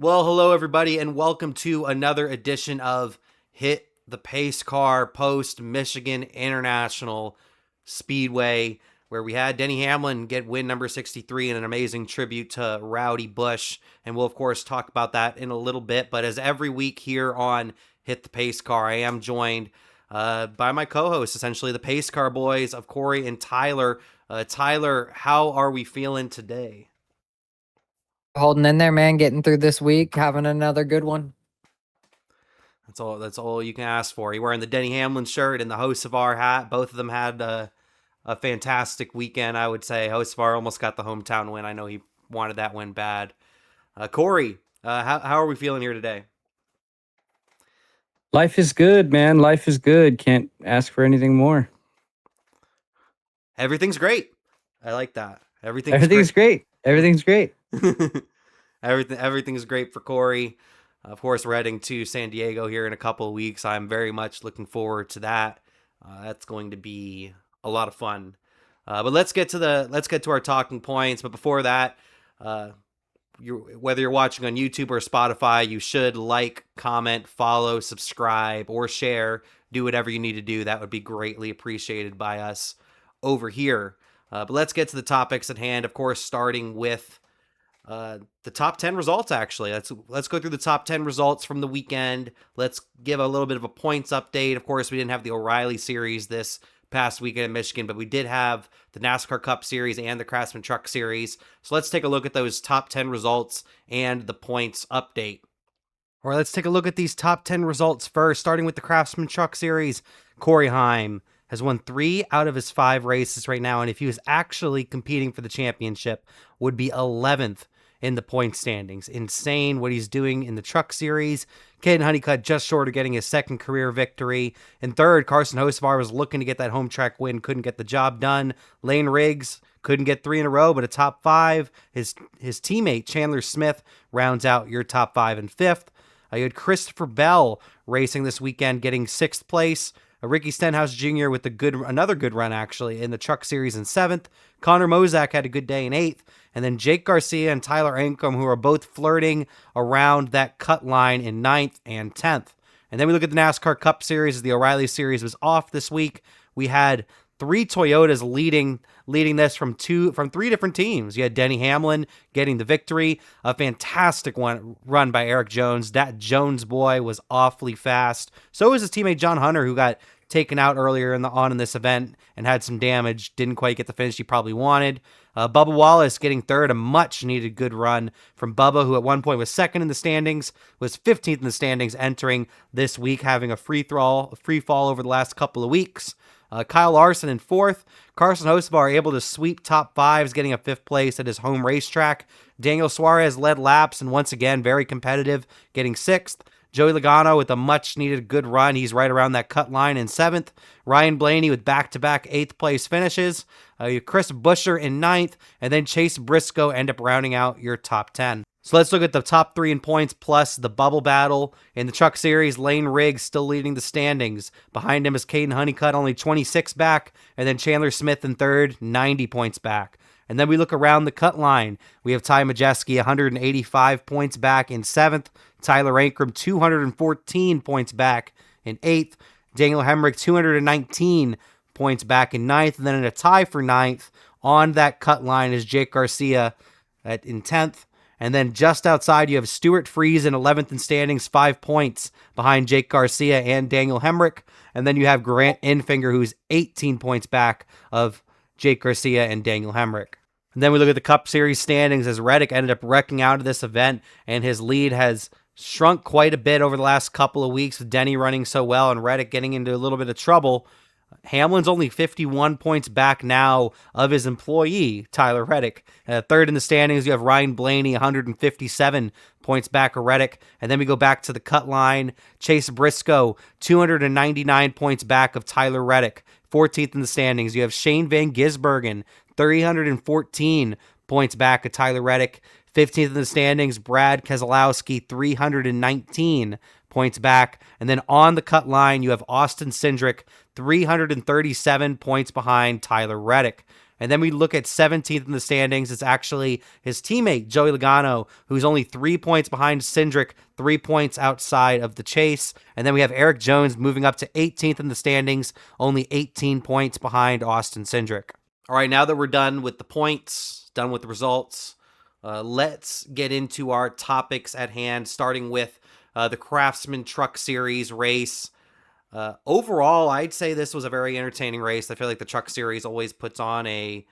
Well, hello everybody, and welcome to another edition of Hit the Pacecar post Michigan International Speedway, where we had Denny Hamlin get win number 63 in an amazing tribute to Rowdy Bush. And we'll, of course, talk about that in a little bit. But as every week here on Hit the Pacecar, I am joined by my co hosts, essentially the Pacecar boys of Cory and Tyler. Tyler, how are we feeling today? Holding in there, man. Getting through this week, having another good one. That's all you can ask for. You're wearing the Denny Hamlin shirt and the host of our hat. Both of them had a fantastic weekend, I would say. Host of our almost got the hometown win. I know he wanted that win bad. Cory, how are we feeling here today? Life is good, man. Life is good. Can't ask for anything more. Everything's great. I like that. Everything's great. Everything's great. Everything's great for Cory. Of course, we're heading to San Diego here in a couple of weeks. I'm very much looking forward to that. That's going to be a lot of fun. But let's get to our talking points. But before that, whether you're watching on YouTube or Spotify, you should like, comment, follow, subscribe, or share. Do whatever you need to do. That would be greatly appreciated by us over here. But let's get to the topics at hand. Of course, starting with the top 10 results. Actually, let's go through the top 10 results from the weekend. Let's give a little bit of a points update. Of course, we didn't have the O'Reilly Series this past weekend in Michigan, but we did have the NASCAR Cup Series and the Craftsman Truck Series. So let's take a look at those top 10 results and the points update. All right, let's take a look at these top 10 results first, starting with the Craftsman Truck Series. Corey Heim has won 3 out of his 5 races right now, and if he was actually competing for the championship, would be 11th in the point standings. Insane what he's doing in the Truck Series. Caden Honeycutt just short of getting his second career victory. In third, Carson Hocevar was looking to get that home track win, couldn't get the job done. Lane Riggs couldn't get 3 in a row, but a top 5. His teammate, Chandler Smith, rounds out your top 5 and 5th. You had Christopher Bell racing this weekend, getting 6th place. Ricky Stenhouse Jr. with another good run, actually, in the Truck Series in 7th. Connor Mozak had a good day in 8th. And then Jake Garcia and Tyler Ankrum, who are both flirting around that cut line in 9th and 10th. And then we look at the NASCAR Cup Series as the O'Reilly Series was off this week. We had 3 Toyotas leading this from 3 different teams. You had Denny Hamlin getting the victory. A fantastic run by Eric Jones. That Jones boy was awfully fast. So was his teammate John Hunter, who got taken out earlier in this event and had some damage. Didn't quite get the finish he probably wanted. Bubba Wallace getting third, a much-needed good run from Bubba, who at one point was second in the standings, was 15th in the standings entering this week, having a free fall over the last couple of weeks. Kyle Larson in 4th. Carson Hocevar able to sweep top 5s, getting a 5th place at his home racetrack. Daniel Suarez led laps and once again very competitive, getting 6th. Joey Logano with a much-needed good run. He's right around that cut line in 7th. Ryan Blaney with back-to-back 8th place finishes. Chris Buescher in 9th. And then Chase Briscoe end up rounding out your top 10. So let's look at the top 3 in points plus the bubble battle. In the Truck Series, Lane Riggs still leading the standings. Behind him is Caden Honeycutt, only 26 back. And then Chandler Smith in 3rd, 90 points back. And then we look around the cut line. We have Ty Majeski, 185 points back in 7th. Tyler Ankrum, 214 points back in 8th. Daniel Hemrick, 219 points back in 9th. And then in a tie for 9th on that cut line is Jake Garcia in 10th. And then just outside, you have Stuart Freeze in 11th in standings, 5 points behind Jake Garcia and Daniel Hemrick. And then you have Grant Enfinger, who's 18 points back of Jake Garcia and Daniel Hemrick. And then we look at the Cup Series standings as Reddick ended up wrecking out of this event, and his lead has shrunk quite a bit over the last couple of weeks with Denny running so well and Reddick getting into a little bit of trouble. Hamlin's only 51 points back now of his employee, Tyler Reddick. Third in the standings, you have Ryan Blaney, 157 points back of Reddick. And then we go back to the cut line. Chase Briscoe, 299 points back of Tyler Reddick. 14th in the standings, you have Shane Van Gisbergen, 314 points back of Tyler Reddick. 15th in the standings, Brad Keselowski, 319 points back. And then on the cut line, you have Austin Cindric, 337 points behind Tyler Reddick. And then we look at 17th in the standings. It's actually his teammate, Joey Logano, who's only 3 points behind Cindric, 3 points outside of the chase. And then we have Eric Jones moving up to 18th in the standings, only 18 points behind Austin Cindric. All right, now that we're done with the points, done with the results, let's get into our topics at hand, starting with the Craftsman Truck Series race. Overall, I'd say this was a very entertaining race. I feel like the Truck Series always puts on a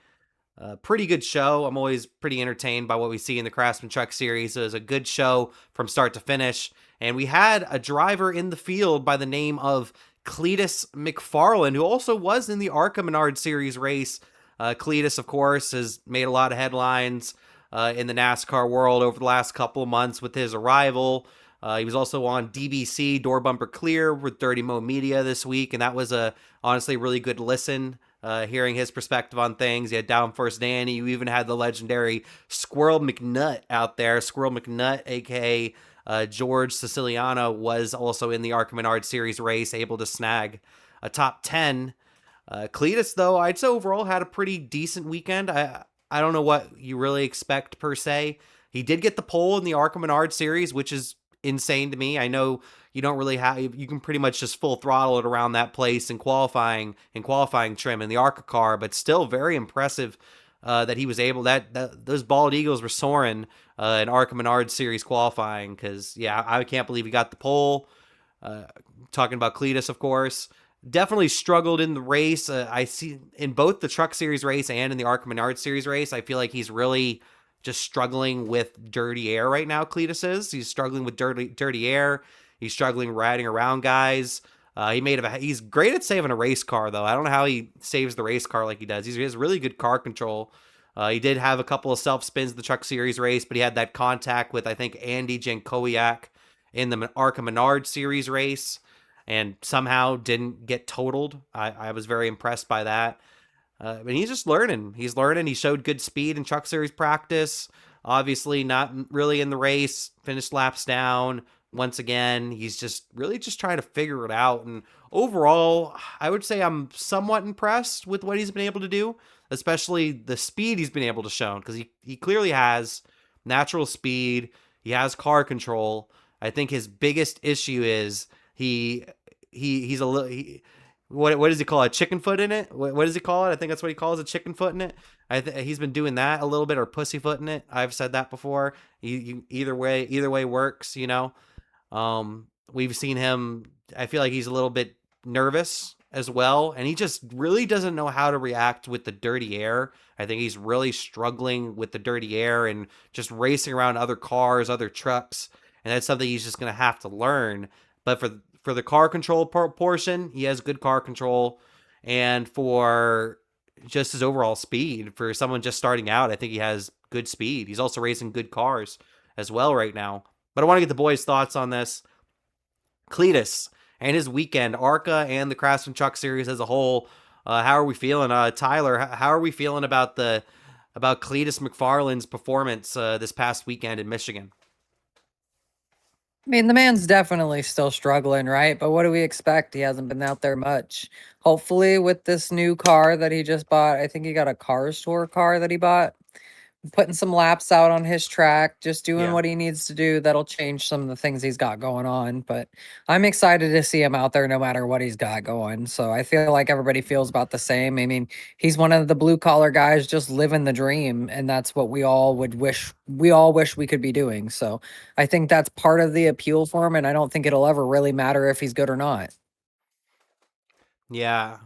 pretty good show. I'm always pretty entertained by what we see in the Craftsman Truck Series. It was a good show from start to finish. And we had a driver in the field by the name of Cletus McFarland, who also was in the ARCA Menard Series race. Cletus, of course, has made a lot of headlines in the NASCAR world over the last couple of months with his arrival. He was also on DBC, Door Bumper Clear, with Dirty Mo Media this week, and that was honestly a really good listen, hearing his perspective on things. You had Downforce Danny. You even had the legendary Squirrel McNutt out there. Squirrel McNutt, a.k.a. George Siciliano, was also in the ARCA Menard Series race, able to snag a top 10. Cletus, though, I'd say overall had a pretty decent weekend. I don't know what you really expect, per se. He did get the pole in the ARCA Menard Series, which is insane to me. I know you don't really have, you can pretty much just full throttle it around that place in qualifying trim in the ARCA car, but still very impressive that he was able, that those bald eagles were soaring in ARCA Menard Series qualifying, because yeah, I can't believe he got the pole. Talking about Cletus, of course, definitely struggled in the race. I see in both the Truck Series race and in the ARCA Menard Series race, I feel like he's really just struggling with dirty air right now. Cletus is. He's struggling with dirty air. He's struggling riding around guys. He's great at saving a race car, though. I don't know how he saves the race car like he does. He has really good car control. He did have a couple of self spins in the Truck Series race, but he had that contact with, I think, Andy Jankowiak in the ARCA Menard Series race, and somehow didn't get totaled. I was very impressed by that. But he's just learning. He's learning. He showed good speed in Truck Series practice. Obviously, not really in the race. Finished laps down. Once again, he's just really just trying to figure it out. And overall, I would say I'm somewhat impressed with what he's been able to do, especially the speed he's been able to show, because he clearly has natural speed. He has car control. I think his biggest issue is he's a little. What does he call it? Chicken foot in it? What does he call it? I think that's what he calls a chicken foot in it. He's been doing that a little bit, or pussyfoot in it. I've said that before. Either way works. We've seen him. I feel like he's a little bit nervous as well, and he just really doesn't know how to react with the dirty air. I think he's really struggling with the dirty air and just racing around other cars, other trucks, and that's something he's just gonna have to learn. But for the car control portion, he has good car control, and for just his overall speed, for someone just starting out, I think he has good speed. He's also racing good cars as well right now. But I want to get the boys' thoughts on this. Cletus and his weekend, ARCA and the Craftsman Truck Series as a whole. How are we feeling, Tyler? How are we feeling about Cletus McFarland's performance this past weekend in Michigan? I mean, the man's definitely still struggling, right? But what do we expect? He hasn't been out there much. Hopefully, with this new car that he just bought, I think he got a Cars Tour car that he bought, putting some laps out on his track, just doing what he needs to do. That'll change some of the things he's got going on. But I'm excited to see him out there no matter what he's got going. So I feel like everybody feels about the same. I mean, he's one of the blue collar guys just living the dream. And that's what we all wish we could be doing. So I think that's part of the appeal for him. And I don't think it'll ever really matter if he's good or not. Yeah.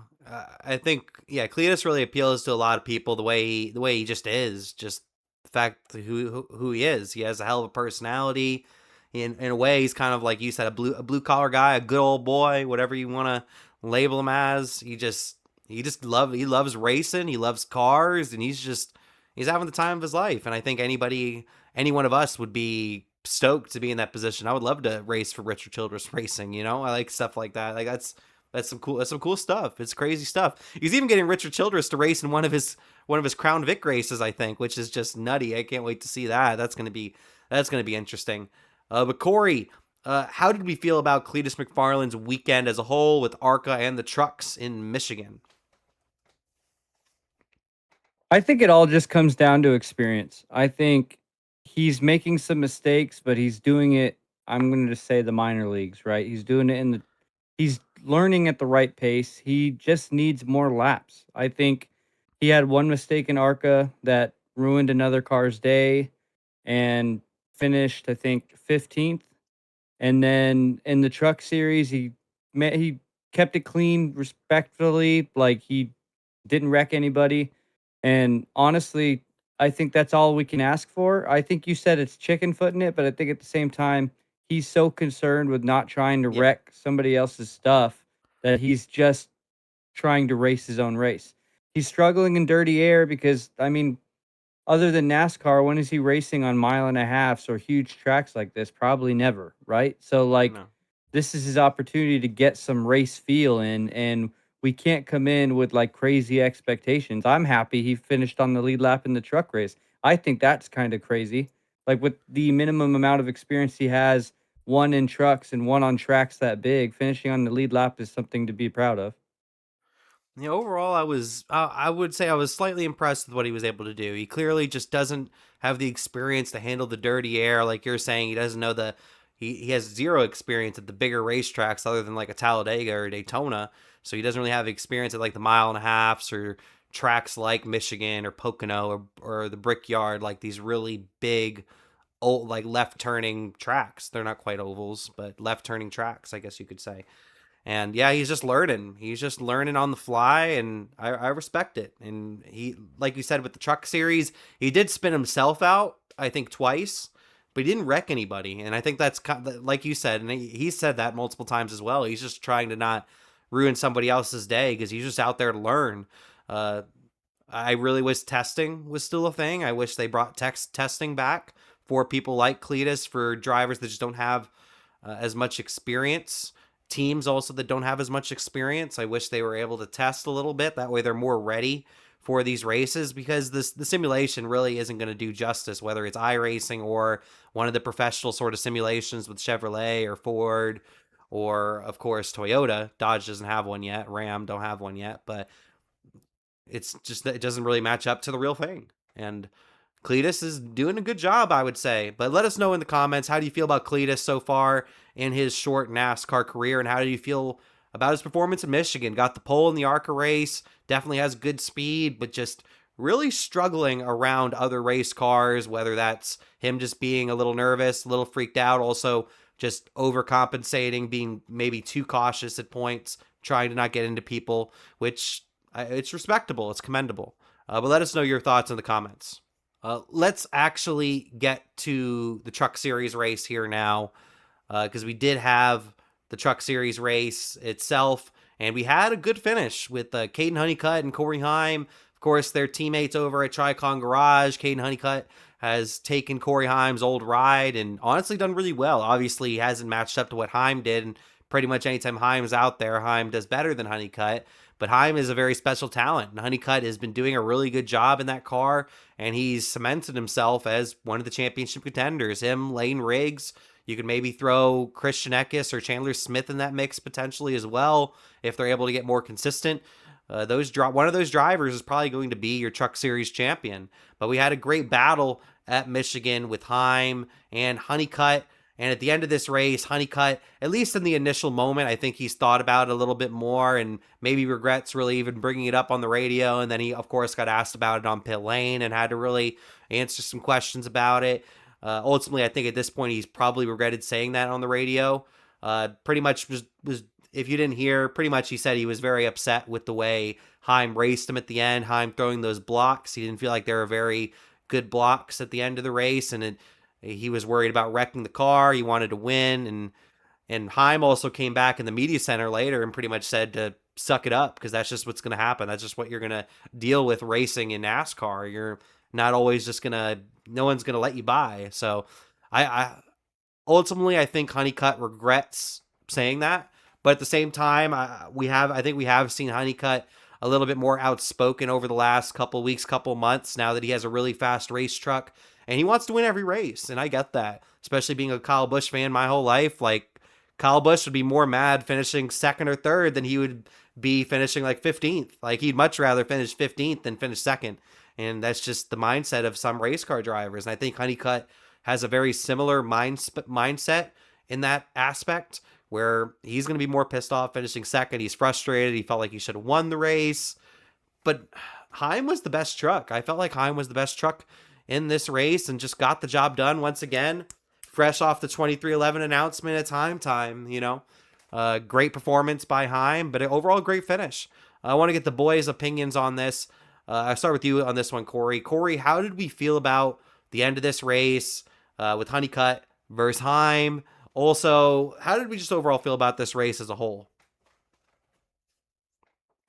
I think Cletus really appeals to a lot of people the way he just is, just the fact who he is. He has a hell of a personality. In a way, he's kind of like you said, a blue collar guy, a good old boy, whatever you want to label him as. He loves racing. He loves cars, and he's having the time of his life. And I think any one of us would be stoked to be in that position. I would love to race for Richard Childress Racing. I like stuff like that. Like that's some cool stuff. It's crazy stuff. He's even getting Richard Childress to race in one of his Crown Vic races, I think, which is just nutty. I can't wait to see that. That's gonna be interesting. But Cory, how did we feel about Cletus McFarland's weekend as a whole with ARCA and the trucks in Michigan? I think it all just comes down to experience. I think he's making some mistakes, but he's doing it. I'm going to just say the minor leagues, right? He's doing it in the. He's learning at the right pace. He just needs more laps. I think he had one mistake in ARCA that ruined another car's day, and finished, I think, 15th. And then in the truck series, he kept it clean respectfully, like he didn't wreck anybody. And honestly, I think that's all we can ask for. I think you said it's chicken footing it, but I think at the same time, he's so concerned with not trying to Yeah. wreck somebody else's stuff that he's just trying to race his own race. He's struggling in dirty air because, I mean, other than NASCAR, when is he racing on mile and a halfs or huge tracks like this? Probably never, right? So, like, No. this is his opportunity to get some race feel in, and we can't come in with like crazy expectations. I'm happy he finished on the lead lap in the truck race. I think that's kind of crazy. Like, with the minimum amount of experience he has, one in trucks and one on tracks that big, finishing on the lead lap is something to be proud of. Yeah, overall, I would say I was slightly impressed with what he was able to do. He clearly just doesn't have the experience to handle the dirty air, like you're saying. He doesn't know he has zero experience at the bigger racetracks other than like a Talladega or Daytona. So he doesn't really have experience at like the mile and a halfs or tracks like Michigan or Pocono or the Brickyard, like these really big old like left turning tracks. They're not quite ovals, but left turning tracks, I guess you could say. And yeah, he's just learning. He's just learning on the fly, and I respect it. And he, like you said, with the truck series, he did spin himself out, I think, twice, but he didn't wreck anybody. And I think that's like you said, and he said that multiple times as well. He's just trying to not ruin somebody else's day because he's just out there to learn. Uh, I really wish testing was still a thing. I wish they brought testing back for people like Cletus, for drivers that just don't have as much experience. Teams also that don't have as much experience. I wish they were able to test a little bit. That way they're more ready for these races, because the simulation really isn't going to do justice, whether it's iRacing or one of the professional sort of simulations with Chevrolet or Ford or, of course, Toyota. Dodge doesn't have one yet. Ram don't have one yet. But it's just that it doesn't really match up to the real thing. And Cletus is doing a good job, I would say. But let us know in the comments, how do you feel about Cletus so far in his short NASCAR career, and how do you feel about his performance in Michigan? Got the pole in the ARCA race, definitely has good speed, but just really struggling around other race cars, whether that's him just being a little nervous, a little freaked out, also just overcompensating, being maybe too cautious at points, trying to not get into people, which it's respectable, it's commendable. But let us know your thoughts in the comments. Let's actually get to the Truck Series race here now, because we did have the Truck Series race itself, and we had a good finish with Caden Honeycutt and Corey Heim. Of course, their teammates over at Tricon Garage. Caden Honeycutt has taken Corey Heim's old ride and honestly done really well. Obviously, he hasn't matched up to what Heim did, and pretty much anytime Heim's out there, Heim does better than Honeycutt. But Heim is a very special talent, and Honeycutt has been doing a really good job in that car, and he's cemented himself as one of the championship contenders. Him, Lane Riggs, you could maybe throw Christian Eckes or Chandler Smith in that mix potentially as well, if they're able to get more consistent. One of those drivers is probably going to be your Truck Series champion. But we had a great battle at Michigan with Heim and Honeycutt. And at the end of this race, Honeycutt, at least in the initial moment, I think he's thought about it a little bit more and maybe regrets really even bringing it up on the radio. And then he, of course, got asked about it on pit lane and had to really answer some questions about it. Ultimately, I think at this point, he's probably regretted saying that on the radio. Pretty much was, if you didn't hear, pretty much he said he was very upset with the way Heim raced him at the end. Heim throwing those blocks. He didn't feel like they were very good blocks at the end of the race. And he was worried about wrecking the car. He wanted to win. And Heim also came back in the media center later and pretty much said to suck it up, because that's just what's going to happen. That's just what you're going to deal with racing in NASCAR. You're not always just going to, no one's going to let you by. So I ultimately, I think Honeycutt regrets saying that. But at the same time, I think we have seen Honeycutt a little bit more outspoken over the last couple weeks, couple months, now that he has a really fast race truck. And he wants to win every race, and I get that. Especially being a Kyle Busch fan my whole life. Like, Kyle Busch would be more mad finishing second or third than he would be finishing like 15th. Like, he'd much rather finish 15th than finish second. And that's just the mindset of some race car drivers. And I think Honeycutt has a very similar mindset in that aspect, where he's going to be more pissed off finishing second. He's frustrated. He felt like he should have won the race. But Heim was the best truck. I felt like Heim was the best truck in this race and just got the job done once again. Fresh off the 23-11 announcement, it's Heim time, Great performance by Heim, but overall great finish. I want to get the boys' opinions on this. I'll start with you on this one, Cory. Cory, how did we feel about the end of this race with Honeycutt versus Heim? Also, how did we just overall feel about this race as a whole?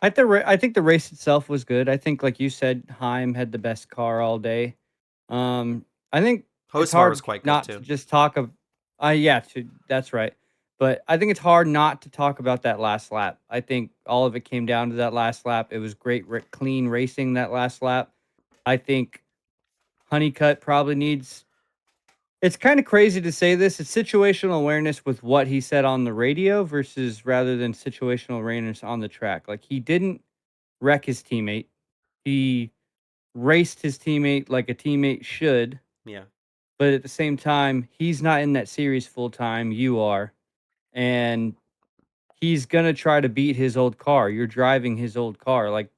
I think the race itself was good. I think, like you said, Heim had the best car all day. I think it's Hosmar was hard quite good not too. to just talk of, that's right. But I think it's hard not to talk about that last lap. I think all of it came down to that last lap. It was great, clean racing that last lap. I think Honeycutt probably needs. It's kind of crazy to say this. It's situational awareness with what he said on the radio versus rather than situational awareness on the track. Like, he didn't wreck his teammate. He raced his teammate like a teammate should. Yeah. But at the same time, he's not in that series full time. You are. And he's going to try to beat his old car. You're driving his old car. Like,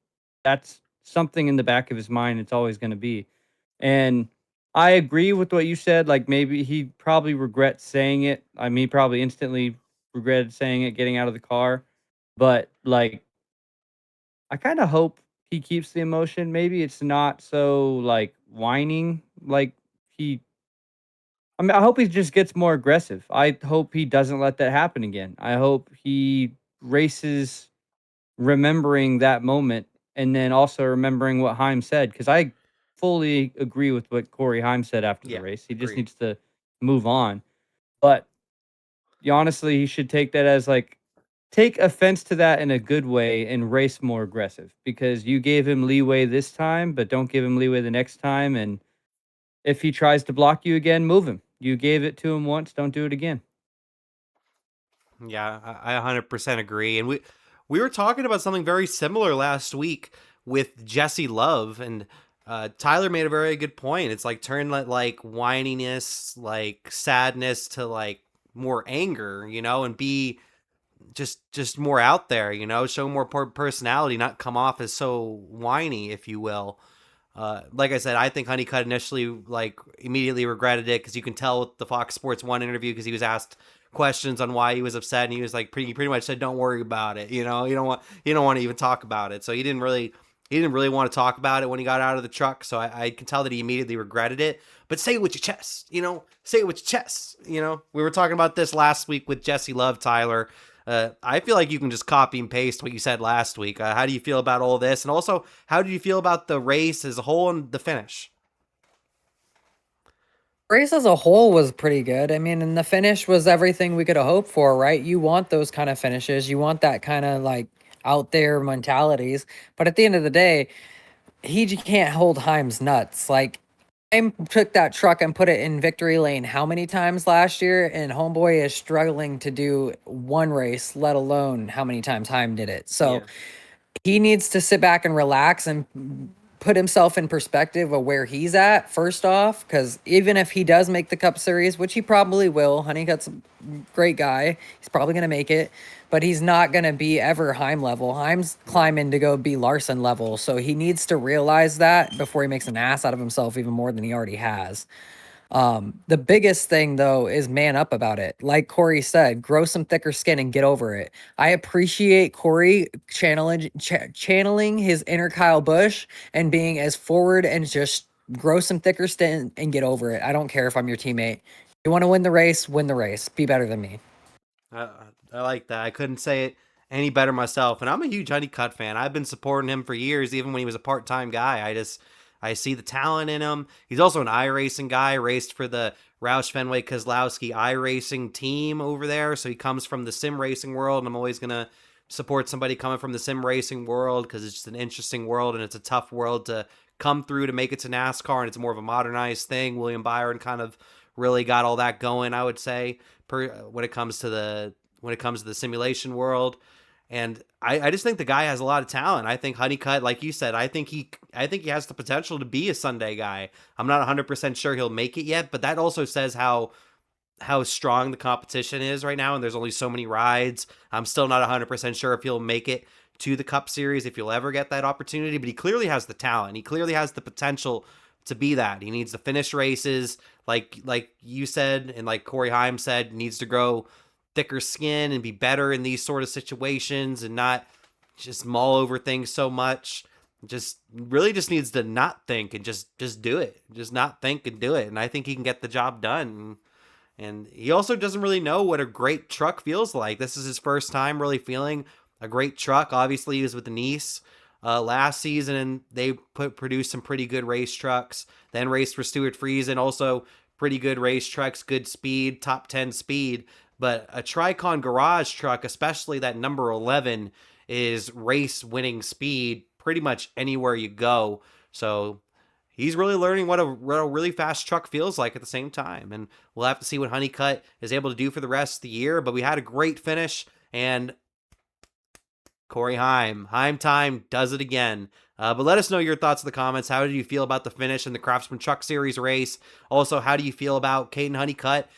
that's something in the back of his mind. It's always going to be. And I agree with what you said. Like, maybe he probably regrets saying it. I mean, he probably instantly regretted saying it, getting out of the car. But, like, I kind of hope he keeps the emotion. Maybe it's not so, like, whining. Like, I hope he just gets more aggressive. I hope he doesn't let that happen again. I hope he races remembering that moment and then also remembering what Heim said, because I fully agree with what Corey Heim said after the Yeah. race. He just Agreed. needs to move on. But honestly, he should take that as, like, take offense to that in a good way and race more aggressive, because you gave him leeway this time, but don't give him leeway the next time. And if he tries to block you again, move him. You gave it to him once, don't do it again. Yeah, I 100% agree. And we were talking about something very similar last week with Jesse Love, and Tyler made a very good point. It's like turn like whininess, like sadness to like more anger, and be just more out there, show more personality, not come off as so whiny, if you will. Like I said, I think Honeycutt initially like immediately regretted it, because you can tell with the Fox Sports 1 interview, because he was asked questions on why he was upset, and he was like pretty much said, "Don't worry about it." You don't want to even talk about it. So he didn't really want to talk about it when he got out of the truck. So I can tell that he immediately regretted it. But say it with your chest, say it with your chest. We were talking about this last week with Jesse Love, Tyler. I feel like you can just copy and paste what you said last week. How do you feel about all this? And also, how do you feel about the race as a whole and the finish? Race as a whole was pretty good. I mean, and the finish was everything we could have hoped for, right? You want those kind of finishes. You want that kind of like out there mentalities. But at the end of the day, can't hold Heim's nuts. Like, Heim took that truck and put it in victory lane how many times last year? And Homeboy is struggling to do one race, let alone how many times Heim did it. So Yeah. he needs to sit back and relax and put himself in perspective of where he's at first off, because even if he does make the Cup Series, which he probably will, Honeycutt's a great guy, he's probably going to make it, but he's not going to be ever Heim level. Heim's climbing to go be Larson level, so he needs to realize that before he makes an ass out of himself even more than he already has. The biggest thing though is man up about it. Like Cory said, grow some thicker skin and get over it. I appreciate Cory channeling his inner Kyle Busch and being as forward and just grow some thicker skin and get over it. I don't care if I'm your teammate. You want to win the race, win the race. Be better than me. I like that. I couldn't say it any better myself. And I'm a huge Honeycutt fan. I've been supporting him for years, even when he was a part-time guy. I see the talent in him. He's also an iRacing guy, raced for the Roush Fenway Kozlowski iRacing team over there. So he comes from the sim racing world, and I'm always going to support somebody coming from the sim racing world, because it's just an interesting world, and it's a tough world to come through to make it to NASCAR, and it's more of a modernized thing. William Byron kind of really got all that going, I would say, when it comes to the simulation world. And I just think the guy has a lot of talent. I think Honeycutt, like you said, I think he has the potential to be a Sunday guy. I'm not 100% sure he'll make it yet, but that also says how strong the competition is right now, and there's only so many rides. I'm still not 100% sure if he'll make it to the Cup Series, if he'll ever get that opportunity, but he clearly has the talent. He clearly has the potential to be that. He needs to finish races, like you said, and like Corey Heim said, needs to grow thicker skin and be better in these sort of situations and not just mull over things so much. Just really just needs to not think and just do it. Just not think and do it. And I think he can get the job done. And he also doesn't really know what a great truck feels like. This is his first time really feeling a great truck. Obviously, he was with Nice last season, and they produced some pretty good race trucks. Then raced for Stuart Friesen, also pretty good race trucks, good speed, top 10 speed. But a Tricon garage truck, especially that number 11, is race winning speed pretty much anywhere you go. So he's really learning what a really fast truck feels like at the same time. And we'll have to see what Honeycutt is able to do for the rest of the year. But we had a great finish, and Corey Heim time does it again. But let us know your thoughts in the comments. How did you feel about the finish in the Craftsman Truck Series race? Also, how do you feel about Caden Honeycutt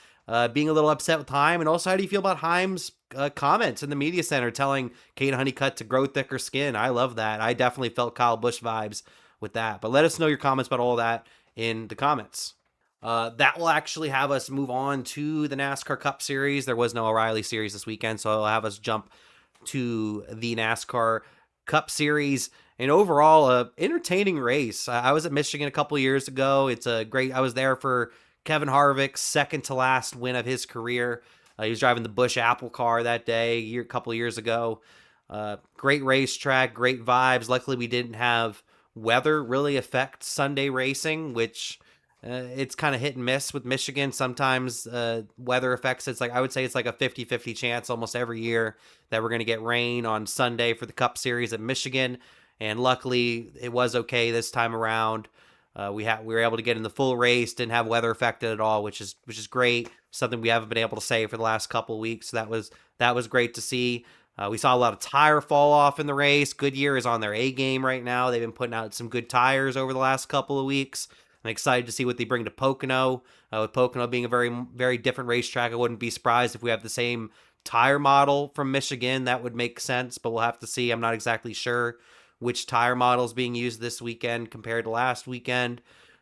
being a little upset with Heim? And also, how do you feel about Heim's comments in the media center telling Caden Honeycutt to grow thicker skin? I love that. I definitely felt Kyle Busch vibes with that. But let us know your comments about all that in the comments. That will actually have us move on to the NASCAR Cup Series. There was no O'Reilly Series this weekend, so it'll have us jump to the NASCAR Cup Series. And overall, a entertaining race. I was at Michigan a couple years ago. I was there for Kevin Harvick's second to last win of his career. He was driving the Busch Apple car that day a couple years ago. Great racetrack, great vibes. Luckily, we didn't have weather really affect Sunday racing, which it's kind of hit and miss with Michigan. Sometimes weather affects. It's like, I would say it's like a 50-50 chance almost every year that we're going to get rain on Sunday for the Cup Series at Michigan. And luckily, it was okay this time around. We were able to get in the full race, didn't have weather affected at all, which is great. Something we haven't been able to say for the last couple of weeks. So that was great to see. We saw a lot of tire fall off in the race. Goodyear is on their A game right now. They've been putting out some good tires over the last couple of weeks. I'm excited to see what they bring to Pocono. With Pocono being a very, very different racetrack, I wouldn't be surprised if we have the same tire model from Michigan. That would make sense, but we'll have to see. I'm not exactly sure which tire model is being used this weekend compared to last weekend.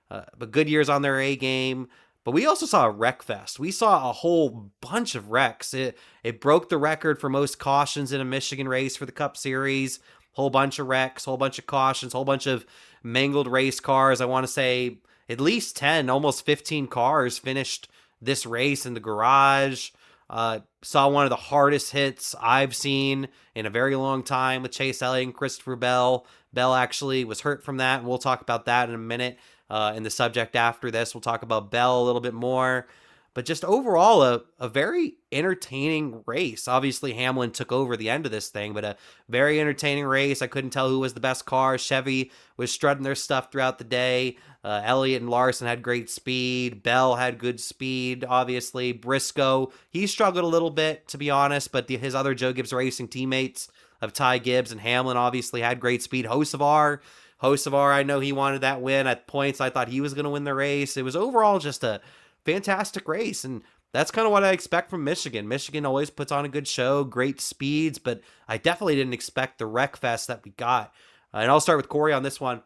But Goodyear's on their A game. But we also saw a wreck fest. We saw a whole bunch of wrecks. It broke the record for most cautions in a Michigan race for the Cup Series. Whole bunch of wrecks, whole bunch of cautions, whole bunch of mangled race cars. I want to say at least 10, almost 15 cars finished this race in the garage. Saw one of the hardest hits I've seen in a very long time with Chase Elliott and Christopher Bell. Bell actually was hurt from that, and we'll talk about that in a minute. In the subject after this, we'll talk about Bell a little bit more. But just overall, a very entertaining race. Obviously, Hamlin took over the end of this thing, but a very entertaining race. I couldn't tell who was the best car. Chevy was strutting their stuff throughout the day. Elliott and Larson had great speed. Bell had good speed, obviously. Briscoe, he struggled a little bit, to be honest, but his other Joe Gibbs Racing teammates of Ty Gibbs and Hamlin obviously had great speed. Hocevar, I know he wanted that win. At points, I thought he was going to win the race. It was overall just a fantastic race, and that's kind of what I expect from Michigan. Michigan always puts on a good show, great speeds, but I definitely didn't expect the wreck fest that we got. And I'll start with Corey on this one.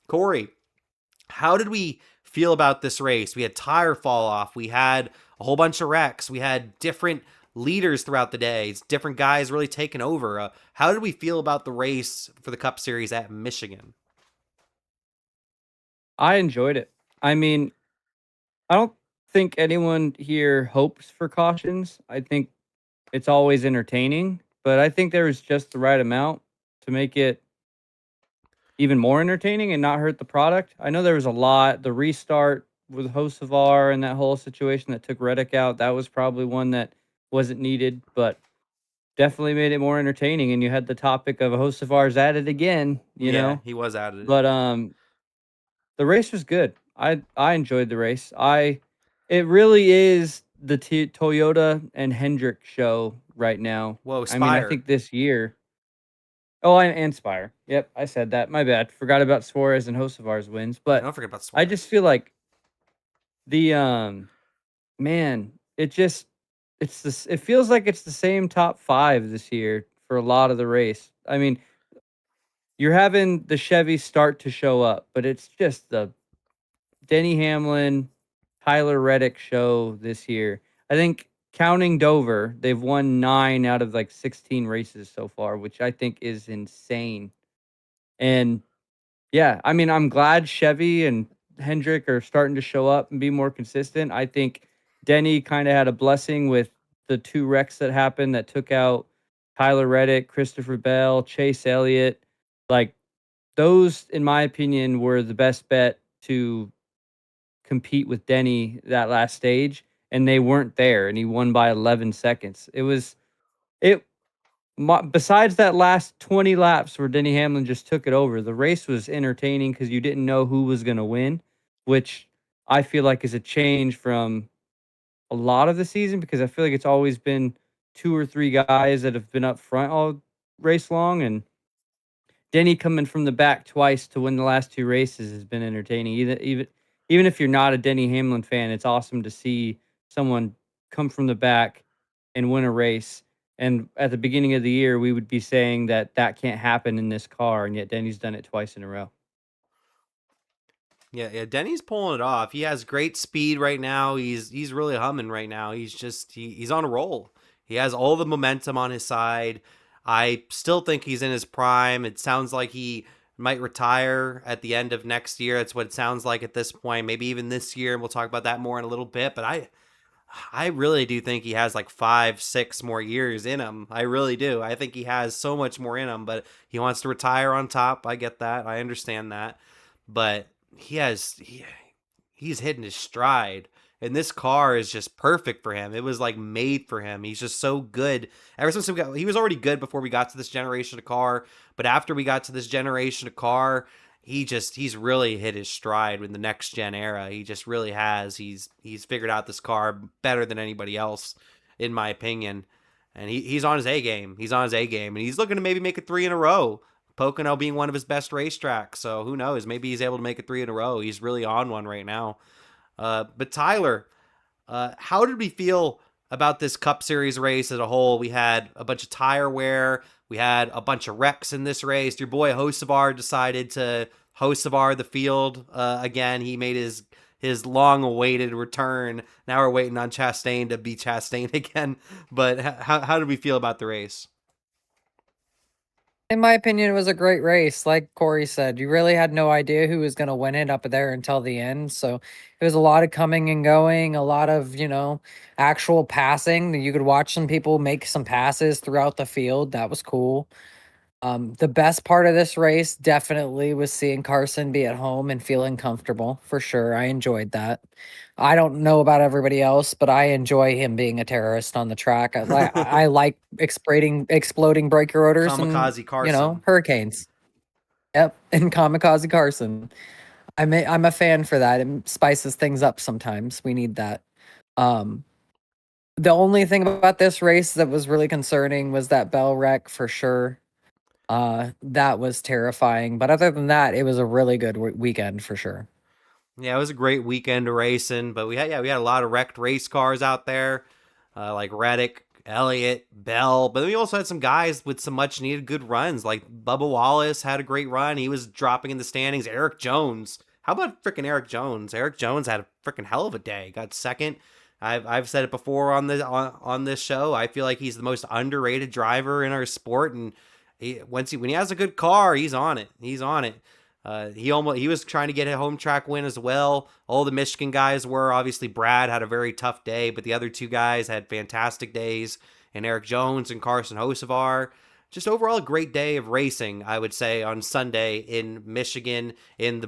Corey, how did we feel about this race? We had tire fall off. We had a whole bunch of wrecks. We had different leaders throughout the day. It's different guys really taking over. How did we feel about the race for the Cup Series at Michigan? I enjoyed it. I mean, I don't think anyone here hopes for cautions. I think it's always entertaining, but I think there was just the right amount to make it even more entertaining and not hurt the product. I know there was a lot. The restart with Hocevar and that whole situation that took Reddick out, that was probably one that wasn't needed, but definitely made it more entertaining. And you had the topic of Hocevar's at it again, you know? He was at it. But the race was good. I enjoyed the race. It really is the Toyota and Hendrick show right now. Whoa, I mean, I Spire. think this year. Oh, and Spire. Yep, I said that. My bad. Forgot about Suarez and Hocevar's wins, Yeah, but don't forget about I Suarez. just feel like the man, it feels like it's the same top 5 this year for a lot of the race. I mean, you're having the Chevy start to show up, but it's just the Denny Hamlin, Tyler Reddick show this year. I think counting Dover, they've won 9 out of like 16 races so far, which I think is insane. And yeah, I mean, I'm glad Chevy and Hendrick are starting to show up and be more consistent. I think Denny kind of had a blessing with the 2 wrecks that happened that took out Tyler Reddick, Christopher Bell, Chase Elliott. Like those, in my opinion, were the best bet to compete with Denny that last stage, and they weren't there, and he won by 11 seconds. It besides that last 20 laps where Denny Hamlin just took it over, the race was entertaining because you didn't know who was going to win, which I feel like is a change from a lot of the season because I feel like it's always been 2 or 3 guys that have been up front all race long, and Denny coming from the back twice to win the last 2 races has been entertaining. Even if you're not a Denny Hamlin fan, it's awesome to see someone come from the back and win a race. And at the beginning of the year, we would be saying that that can't happen in this car, and yet Denny's done it twice in a row. Yeah, Denny's pulling it off. He has great speed right now. He's really humming right now. He's on a roll. He has all the momentum on his side. I still think he's in his prime. It sounds like he might retire at the end of next year. That's what it sounds like at this point. Maybe even this year, and we'll talk about that more in a little bit. But I really do think he has like 5, 6 more years in him. I really do. I think he has so much more in him, but he wants to retire on top. I get that. I understand that. But he's hitting his stride. And this car is just perfect for him. It was like made for him. He's just so good. Ever since he was already good before we got to this generation of car, but after we got to this generation of car, he's really hit his stride in the next gen era. He just really has. He's figured out this car better than anybody else, in my opinion. And he's on his A game. He's on his A game, and he's looking to maybe make it 3 in a row. Pocono being one of his best racetracks, so who knows? Maybe he's able to make it 3 in a row. He's really on one right now. But Tyler, how did we feel about this Cup Series race as a whole? We had a bunch of tire wear. We had a bunch of wrecks in this race. Your boy Hocevar decided to Hocevar the field again. He made his long-awaited return. Now we're waiting on Chastain to be Chastain again. But how did we feel about the race? In my opinion, it was a great race. Like Corey said, you really had no idea who was going to win it up there until the end. So it was a lot of coming and going, a lot of, actual passing. You could watch some people make some passes throughout the field. That was cool. The best part of this race definitely was seeing Carson be at home and feeling comfortable for sure. I enjoyed that. I don't know about everybody else, but I enjoy him being a terrorist on the track. I like exploding breaker rotors and Kamikaze Carson. hurricanes. Yep, and kamikaze Carson. I'm a fan for that. It spices things up sometimes. We need that. Um, the only thing about this race that was really concerning was that Bell wreck for sure. That was terrifying. But other than that, it was a really good weekend for sure. Yeah, it was a great weekend of racing, but we had a lot of wrecked race cars out there, like Reddick, Elliott, Bell. But then we also had some guys with some much needed good runs, like Bubba Wallace had a great run. He was dropping in the standings. Eric Jones, how about freaking Eric Jones? Eric Jones had a freaking hell of a day. Got second. I've said it before on this show. I feel like he's the most underrated driver in our sport, and when he has a good car, he's on it. He's on it. He was trying to get a home track win as well. All the Michigan guys were. Obviously Brad had a very tough day, but the other 2 guys had fantastic days, and Eric Jones and Carson Hocevar. Just overall a great day of racing, I would say, on Sunday in Michigan, in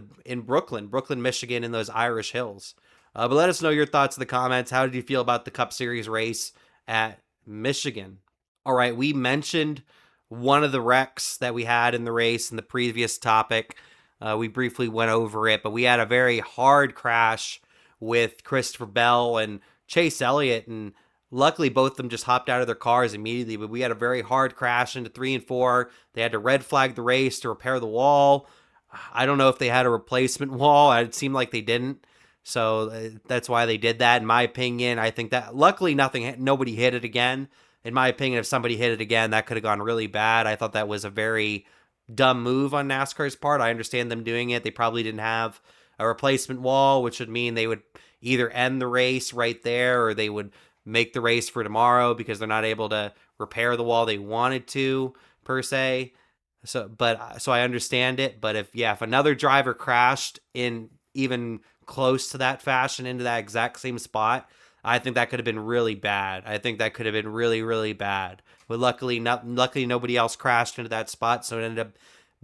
Brooklyn, Michigan, in those Irish hills. But let us know your thoughts in the comments. How did you feel about the Cup Series race at Michigan? All right, we mentioned one of the wrecks that we had in the race in the previous topic. We briefly went over it, but we had a very hard crash with Christopher Bell and Chase Elliott. And Luckily, both of them just hopped out of their cars immediately, but we had a very hard crash into 3 and 4. They had to red flag the race to repair the wall. I don't know if they had a replacement wall. It seemed like they didn't. So that's why they did that. In my opinion, I think that luckily nobody hit it again. In my opinion, if somebody hit it again, that could have gone really bad. I thought that was a very dumb move on NASCAR's part. I understand them doing it. They probably didn't have a replacement wall, which would mean they would either end the race right there or they would make the race for tomorrow because they're not able to repair the wall they wanted to per se. So I understand it, but if another driver crashed in even close to that fashion into that exact same spot, I think that could have been really bad. I think that could have been really really bad. But luckily nobody else crashed into that spot, so it ended up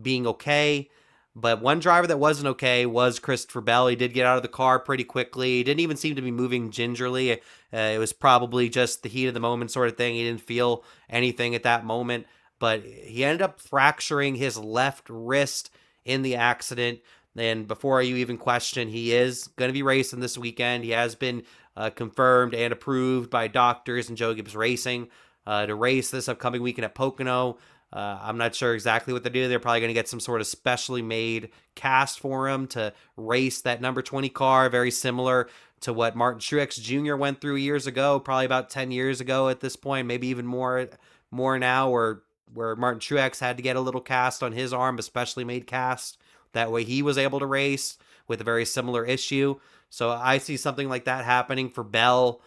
being okay. But one driver that wasn't okay was Christopher Bell. He did get out of the car pretty quickly. He didn't even seem to be moving gingerly. It was probably just the heat of the moment sort of thing. He didn't feel anything at that moment. But he ended up fracturing his left wrist in the accident. And before you even question, he is going to be racing this weekend. He has been confirmed and approved by doctors and Joe Gibbs Racing to race this upcoming weekend at Pocono. I'm not sure exactly what they do. They're probably going to get some sort of specially made cast for him to race that number 20 car, very similar to what Martin Truex Jr. went through years ago, probably about 10 years ago at this point, maybe even more now, where Martin Truex had to get a little cast on his arm, especially made cast. That way he was able to race with a very similar issue. So I see something like that happening for Bell.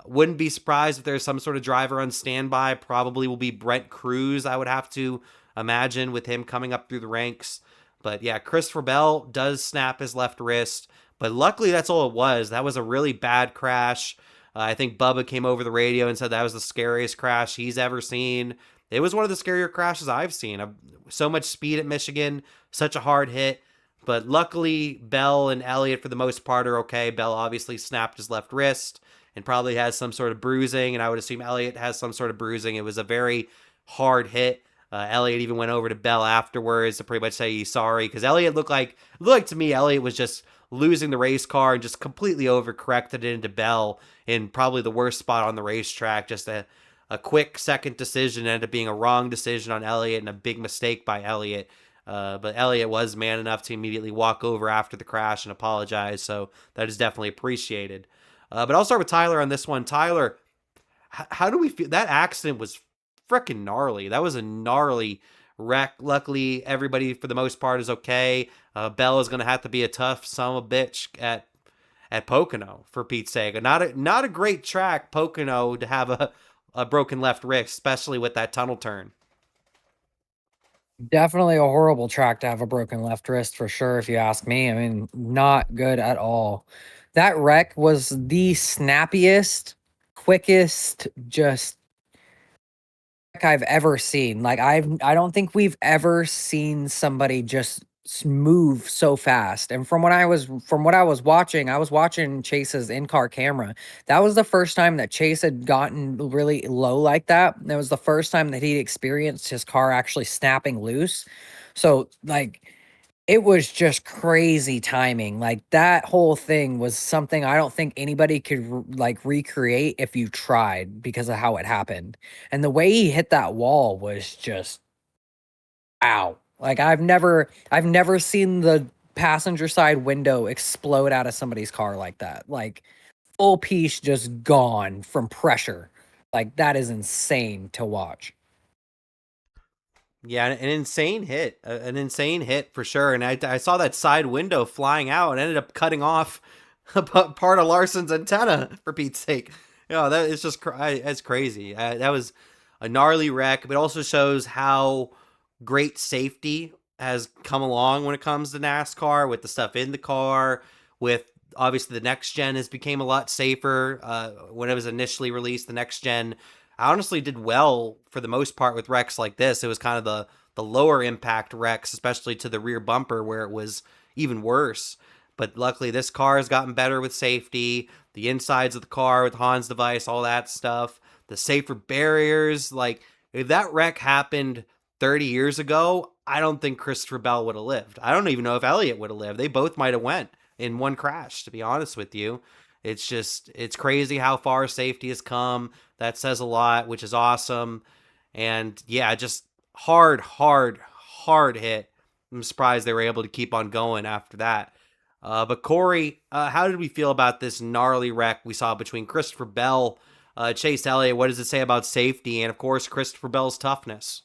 Wouldn't be surprised if there's some sort of driver on standby. Probably will be Brent Cruz, I would have to imagine, with him coming up through the ranks. But yeah, Christopher Bell does snap his left wrist. But luckily, that's all it was. That was a really bad crash. I think Bubba came over the radio and said that was the scariest crash he's ever seen. It was one of the scarier crashes I've seen. So much speed at Michigan, such a hard hit. But luckily, Bell and Elliott, for the most part, are okay. Bell obviously snapped his left wrist and probably has some sort of bruising, and I would assume Elliott has some sort of bruising. It was a very hard hit. Elliott even went over to Bell afterwards to pretty much say he's sorry because Elliott looked like to me Elliott was just losing the race car and just completely overcorrected it into Bell in probably the worst spot on the racetrack. Just a quick second decision ended up being a wrong decision on Elliott and a big mistake by Elliott. But Elliott was man enough to immediately walk over after the crash and apologize, so that is definitely appreciated. But I'll start with Tyler on this one. Tyler, how do we feel? That accident was freaking gnarly. That was a gnarly wreck. Luckily, everybody for the most part is okay. Bell is going to have to be a tough son of a bitch at Pocono, for Pete's sake. Not a great track, Pocono, to have a broken left wrist, especially with that tunnel turn. Definitely a horrible track to have a broken left wrist for sure, if you ask me. I mean, not good at all. That wreck was the snappiest, quickest, just I've ever seen. Like I don't think we've ever seen somebody just move so fast. And from what I was watching Chase's in-car camera. That was the first time that Chase had gotten really low like that. That was the first time that he'd experienced his car actually snapping loose. So like it was just crazy timing. Like that whole thing was something I don't think anybody could like recreate if you tried because of how it happened. And the way he hit that wall was just ow. Like I've never seen the passenger side window explode out of somebody's car like that. Like full piece just gone from pressure. Like that is insane to watch. Yeah, an insane hit for sure. And I saw that side window flying out and ended up cutting off a part of Larson's antenna, for Pete's sake. That is just that's crazy. That was a gnarly wreck, but it also shows how great safety has come along when it comes to NASCAR with the stuff in the car, with obviously the next gen has became a lot safer. When it was initially released, the next gen I honestly did well for the most part with wrecks like this. It was kind of the lower impact wrecks, especially to the rear bumper where it was even worse. But luckily, this car has gotten better with safety, the insides of the car with Han's device, all that stuff, the safer barriers. Like, if that wreck happened 30 years ago, I don't think Christopher Bell would have lived. I don't even know if Elliott would have lived. They both might have went in one crash, to be honest with you. It's crazy how far safety has come. That says a lot, which is awesome. And yeah, just hard hit. I'm surprised they were able to keep on going after that. But Cory, how did we feel about this gnarly wreck we saw between Christopher Bell, Chase Elliott? What does it say about safety, and of course Christopher Bell's toughness?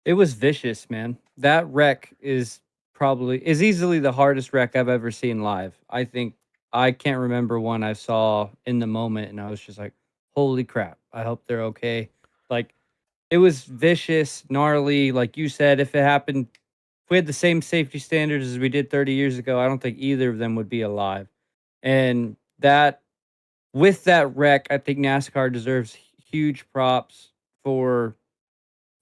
It was vicious, man. That wreck is easily the hardest wreck I've ever seen live. I think I can't remember one I saw in the moment and I was just like, "Holy crap. I hope they're okay." Like it was vicious, gnarly, like you said. If we had the same safety standards as we did 30 years ago, I don't think either of them would be alive. And that with that wreck, I think NASCAR deserves huge props for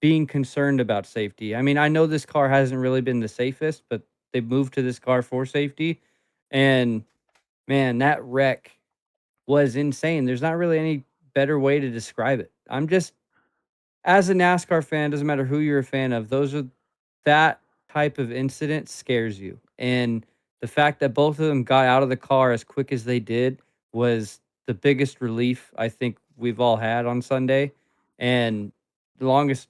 being concerned about safety. I mean, I know this car hasn't really been the safest, but they've moved to this car for safety. And man, that wreck was insane. There's not really any better way to describe it. I'm just, as a NASCAR fan, doesn't matter who you're a fan of, that type of incident scares you. And the fact that both of them got out of the car as quick as they did was the biggest relief I think we've all had on Sunday. And the longest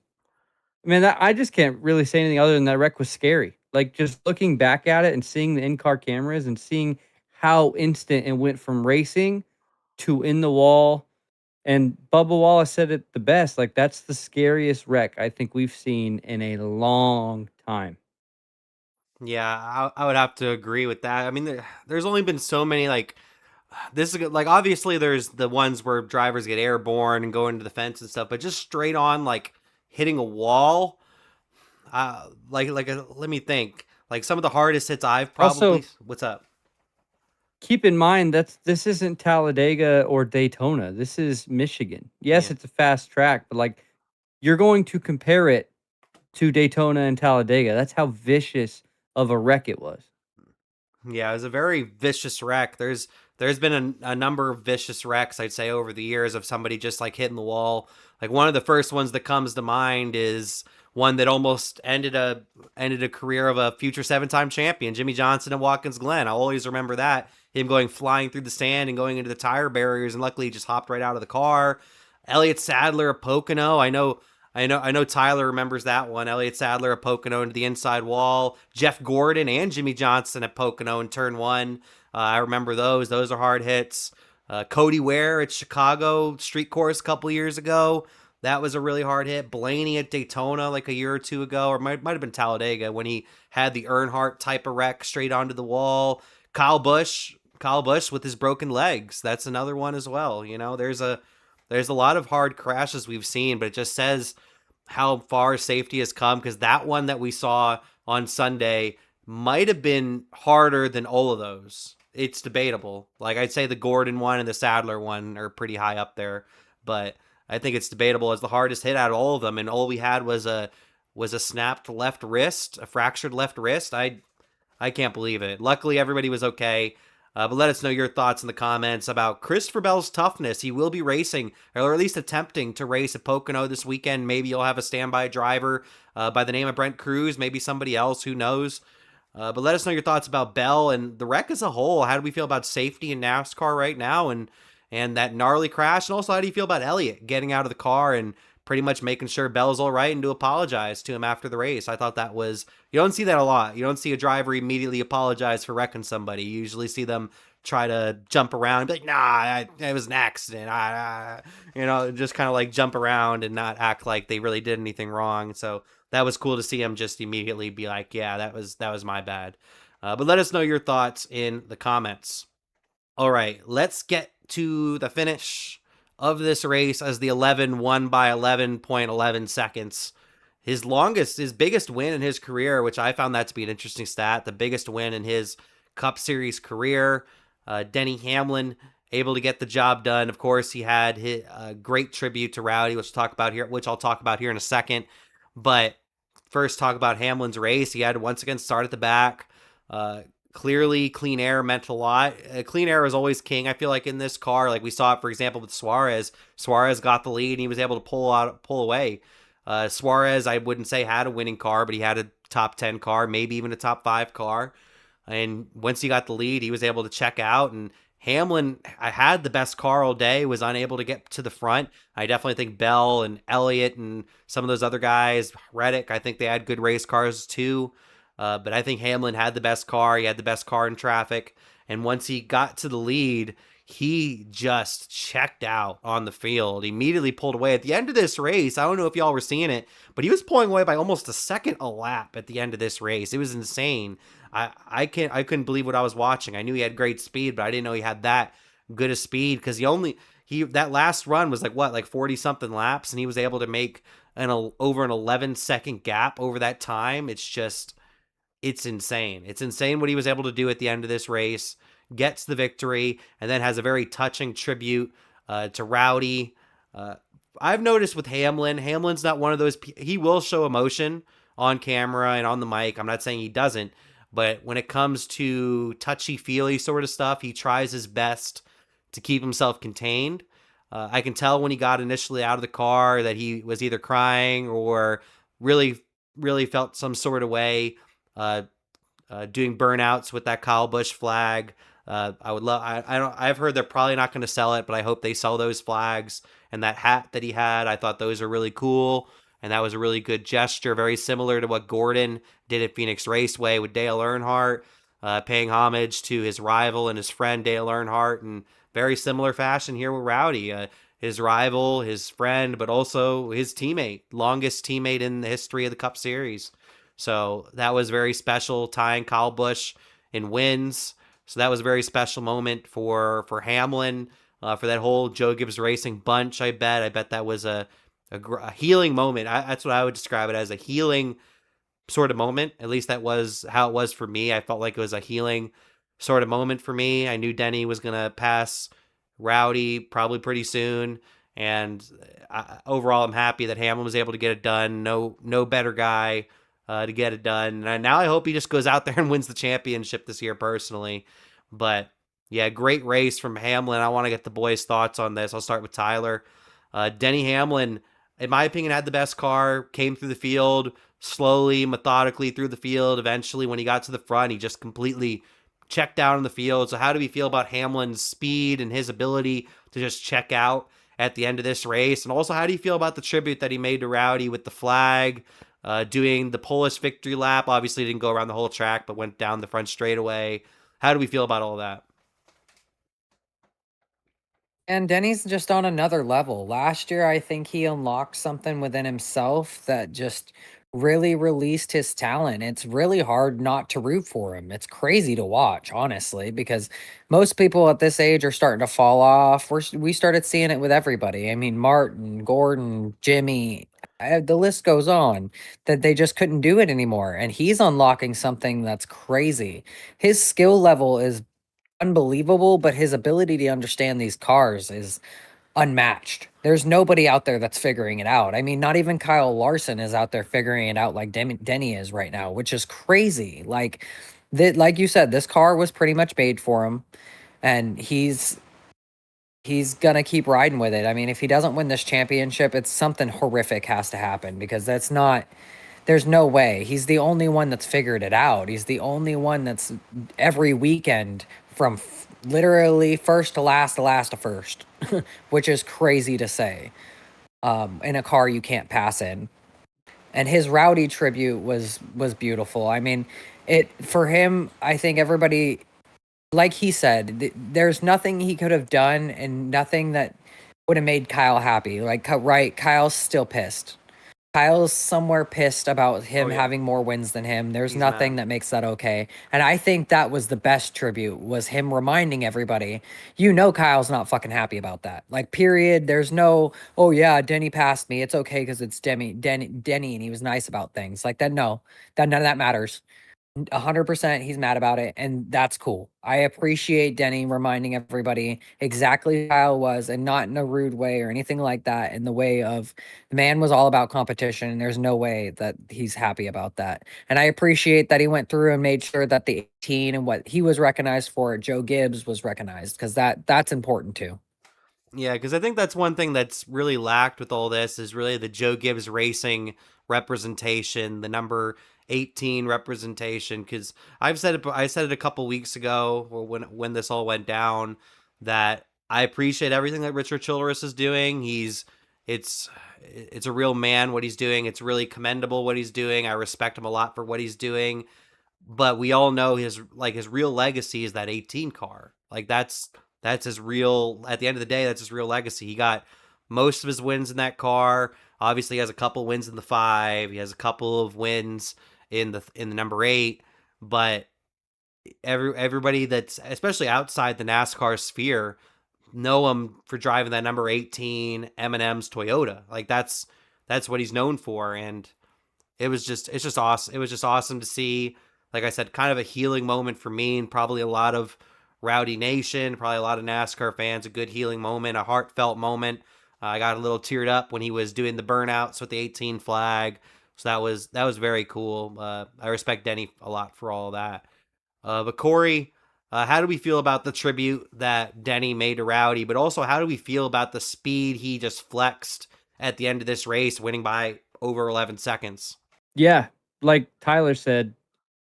Man, I just can't really say anything other than that wreck was scary. Like, just looking back at it and seeing the in-car cameras and seeing how instant it went from racing to in the wall. And Bubba Wallace said it the best. Like, that's the scariest wreck I think we've seen in a long time. Yeah, I would have to agree with that. I mean, there's only been so many like this is like obviously there's the ones where drivers get airborne and go into the fence and stuff, but just straight on like hitting a wall. Let me think. Like some of the hardest hits I've Also, probably. What's up? keep in mind this isn't Talladega or Daytona. This is Michigan. Yes, Yeah. it's a fast track, but like you're going to compare it to Daytona and Talladega. That's how vicious of a wreck it was. Yeah, it was a very vicious wreck. There's been a number of vicious wrecks I'd say over the years of somebody just like hitting the wall. Like one of the first ones that comes to mind is one that almost ended a career of a future 7-time champion, Jimmy Johnson at Watkins Glen. I'll always remember that, him going flying through the sand and going into the tire barriers, and luckily he just hopped right out of the car. Elliott Sadler of Pocono. I know Tyler remembers that one. Elliott Sadler at Pocono into the inside wall. Jeff Gordon and Jimmy Johnson at Pocono in turn one. I remember those. Those are hard hits. Cody Ware at Chicago Street Course a couple years ago. That was a really hard hit. Blaney at Daytona like a year or two ago, or might have been Talladega when he had the Earnhardt type of wreck straight onto the wall. Kyle Busch with his broken legs. That's another one as well. You know, there's a lot of hard crashes we've seen, but it just says how far safety has come because that one that we saw on Sunday might have been harder than all of those. It's debatable. Like I'd say the Gordon one and the Sadler one are pretty high up there, but I think it's debatable as the hardest hit out of all of them. And all we had was a snapped left wrist, a fractured left wrist. I can't believe it. Luckily, everybody was okay. But let us know your thoughts in the comments about Christopher Bell's toughness. He will be racing, or at least attempting to race at Pocono this weekend. Maybe you'll have a standby driver by the name of Brent Cruz, maybe somebody else, who knows. But let us know your thoughts about Bell and the wreck as a whole. How do we feel about safety in NASCAR right now and that gnarly crash? And also, how do you feel about Elliott getting out of the car and pretty much making sure Bell's all right and to apologize to him after the race? I thought that was, you don't see that a lot. You don't see a driver immediately apologize for wrecking somebody. You usually see them try to jump around and be like, nah, it was an accident. Just kind of like jump around and not act like they really did anything wrong. So that was cool to see him just immediately be like, yeah, that was my bad. But let us know your thoughts in the comments. All right, let's get to the finish of this race as the 11 won by 11.11 seconds. His biggest win in his career, which I found that to be an interesting stat, the biggest win in his Cup Series career. Denny Hamlin able to get the job done. Of course, he had a great tribute to Rowdy, which I'll talk about here in a second. But first, talk about Hamlin's race. He had to once again start at the back. Clearly, clean air meant a lot. Clean air is always king, I feel like, in this car. Like we saw it, for example, with Suarez. Suarez got the lead, and he was able to pull away. Suarez, I wouldn't say had a winning car, but he had a top 10 car, maybe even a top 5 car. And once he got the lead, he was able to check out. And Hamlin, I had the best car all day, was unable to get to the front. I definitely think Bell and Elliott and some of those other guys, Reddick, I think they had good race cars too. But I think Hamlin had the best car. He had the best car in traffic. And once he got to the lead, he just checked out on the field, immediately pulled away. At the end of this race, I don't know if y'all were seeing it, but he was pulling away by almost a second a lap at the end of this race. It was insane. I couldn't believe what I was watching. I knew he had great speed, but I didn't know he had that good a speed, because he that last run was like 40 something laps, and he was able to make over an 11-second gap over that time. It's insane. It's insane what he was able to do at the end of this race. Gets the victory, and then has a very touching tribute to Rowdy. I've noticed with Hamlin's not one of those. He will show emotion on camera and on the mic. I'm not saying he doesn't, but when it comes to touchy-feely sort of stuff, he tries his best to keep himself contained. I can tell when he got initially out of the car that he was either crying or really, really felt some sort of way. Doing burnouts with that Kyle Busch flag. I would love. I don't. I've heard they're probably not going to sell it, but I hope they sell those flags and that hat that he had. I thought those are really cool, and that was a really good gesture, very similar to what Gordon did at Phoenix Raceway with Dale Earnhardt, paying homage to his rival and his friend Dale Earnhardt, and very similar fashion here with Rowdy. His rival, his friend, but also his teammate, longest teammate in the history of the Cup Series. So that was very special, tying Kyle Busch in wins. So that was a very special moment for Hamlin, for that whole Joe Gibbs Racing bunch. I bet that was a healing moment. That's what I would describe it as, a healing sort of moment. At least that was how it was for me. I felt like it was a healing sort of moment for me. I knew Denny was going to pass Rowdy probably pretty soon. And overall, I'm happy that Hamlin was able to get it done. No better guy to get it done. And now I hope he just goes out there and wins the championship this year personally. But yeah, great race from Hamlin. I want to get the boys' thoughts on this. I'll start with Tyler. Denny Hamlin, in my opinion, had the best car, came through the field slowly, methodically through the field. Eventually, when he got to the front, he just completely checked out in the field. So how do we feel about Hamlin's speed and his ability to just check out at the end of this race? And also, how do you feel about the tribute that he made to Rowdy with the flag, doing the Polish victory lap? Obviously, didn't go around the whole track, but went down the front straightaway. How do we feel about all that? And Denny's just on another level. Last year, I think he unlocked something within himself that just really released his talent. It's really hard not to root for him. It's crazy to watch, honestly, because most people at this age are starting to fall off. We started seeing it with everybody. I mean, Martin, Gordon, Jimmy, the list goes on, that they just couldn't do it anymore. And he's unlocking something that's crazy. His skill level is unbelievable, but his ability to understand these cars is unmatched. There's nobody out there that's figuring it out. I mean, not even Kyle Larson is out there figuring it out like Denny is right now, which is crazy. Like you said, this car was pretty much made for him, and he's gonna keep riding with it. I mean, if he doesn't win this championship, it's something horrific has to happen, because there's no way. He's the only one that's figured it out. He's the only one that's every weekend from literally first to last to first, which is crazy to say, in a car you can't pass in. And his Rowdy tribute was beautiful. I mean, for him, I think everybody, like he said, there's nothing he could have done and nothing that would have made Kyle happy. Like, right, Kyle's still pissed. Kyle's somewhere pissed about him having more wins than him. There's nothing that makes that okay. And I think that was the best tribute, was him reminding everybody, Kyle's not fucking happy about that. Like, period. There's no, oh yeah, Denny passed me. It's okay because it's Denny, and he was nice about things. Like that, no, that none of that matters. 100% he's mad about it, and that's cool. I appreciate Denny reminding everybody exactly how Kyle was, and not in a rude way or anything like that, in the way of the man was all about competition, and there's no way that he's happy about that. And I appreciate that he went through and made sure that the 18 and what he was recognized for, Joe Gibbs, was recognized, because that's important too. Yeah, because I think that's one thing that's really lacked with all this, is really the Joe Gibbs Racing representation, the number 18 representation, because I said it a couple weeks ago when this all went down, that I appreciate everything that Richard Childress is doing. It's a real man what he's doing. It's really commendable what he's doing. I respect him a lot for what he's doing. But we all know his real legacy is that 18 car. Like that's his real, at the end of the day, that's his real legacy. He got most of his wins in that car. Obviously he has a couple wins in the 5. He has a couple of wins in the number 8, but everybody that's especially outside the NASCAR sphere know him for driving that number 18 M&M's Toyota. Like that's what he's known for, and it's just awesome. It was just awesome to see. Like I said, kind of a healing moment for me, and probably a lot of Rowdy Nation, probably a lot of NASCAR fans. A good healing moment, a heartfelt moment. I got a little teared up when he was doing the burnouts with the 18 flag. So that was very cool. I respect Denny a lot for all of that. But Cory, how do we feel about the tribute that Denny made to Rowdy? But also, how do we feel about the speed he just flexed at the end of this race, winning by over 11 seconds? Yeah, like Tyler said,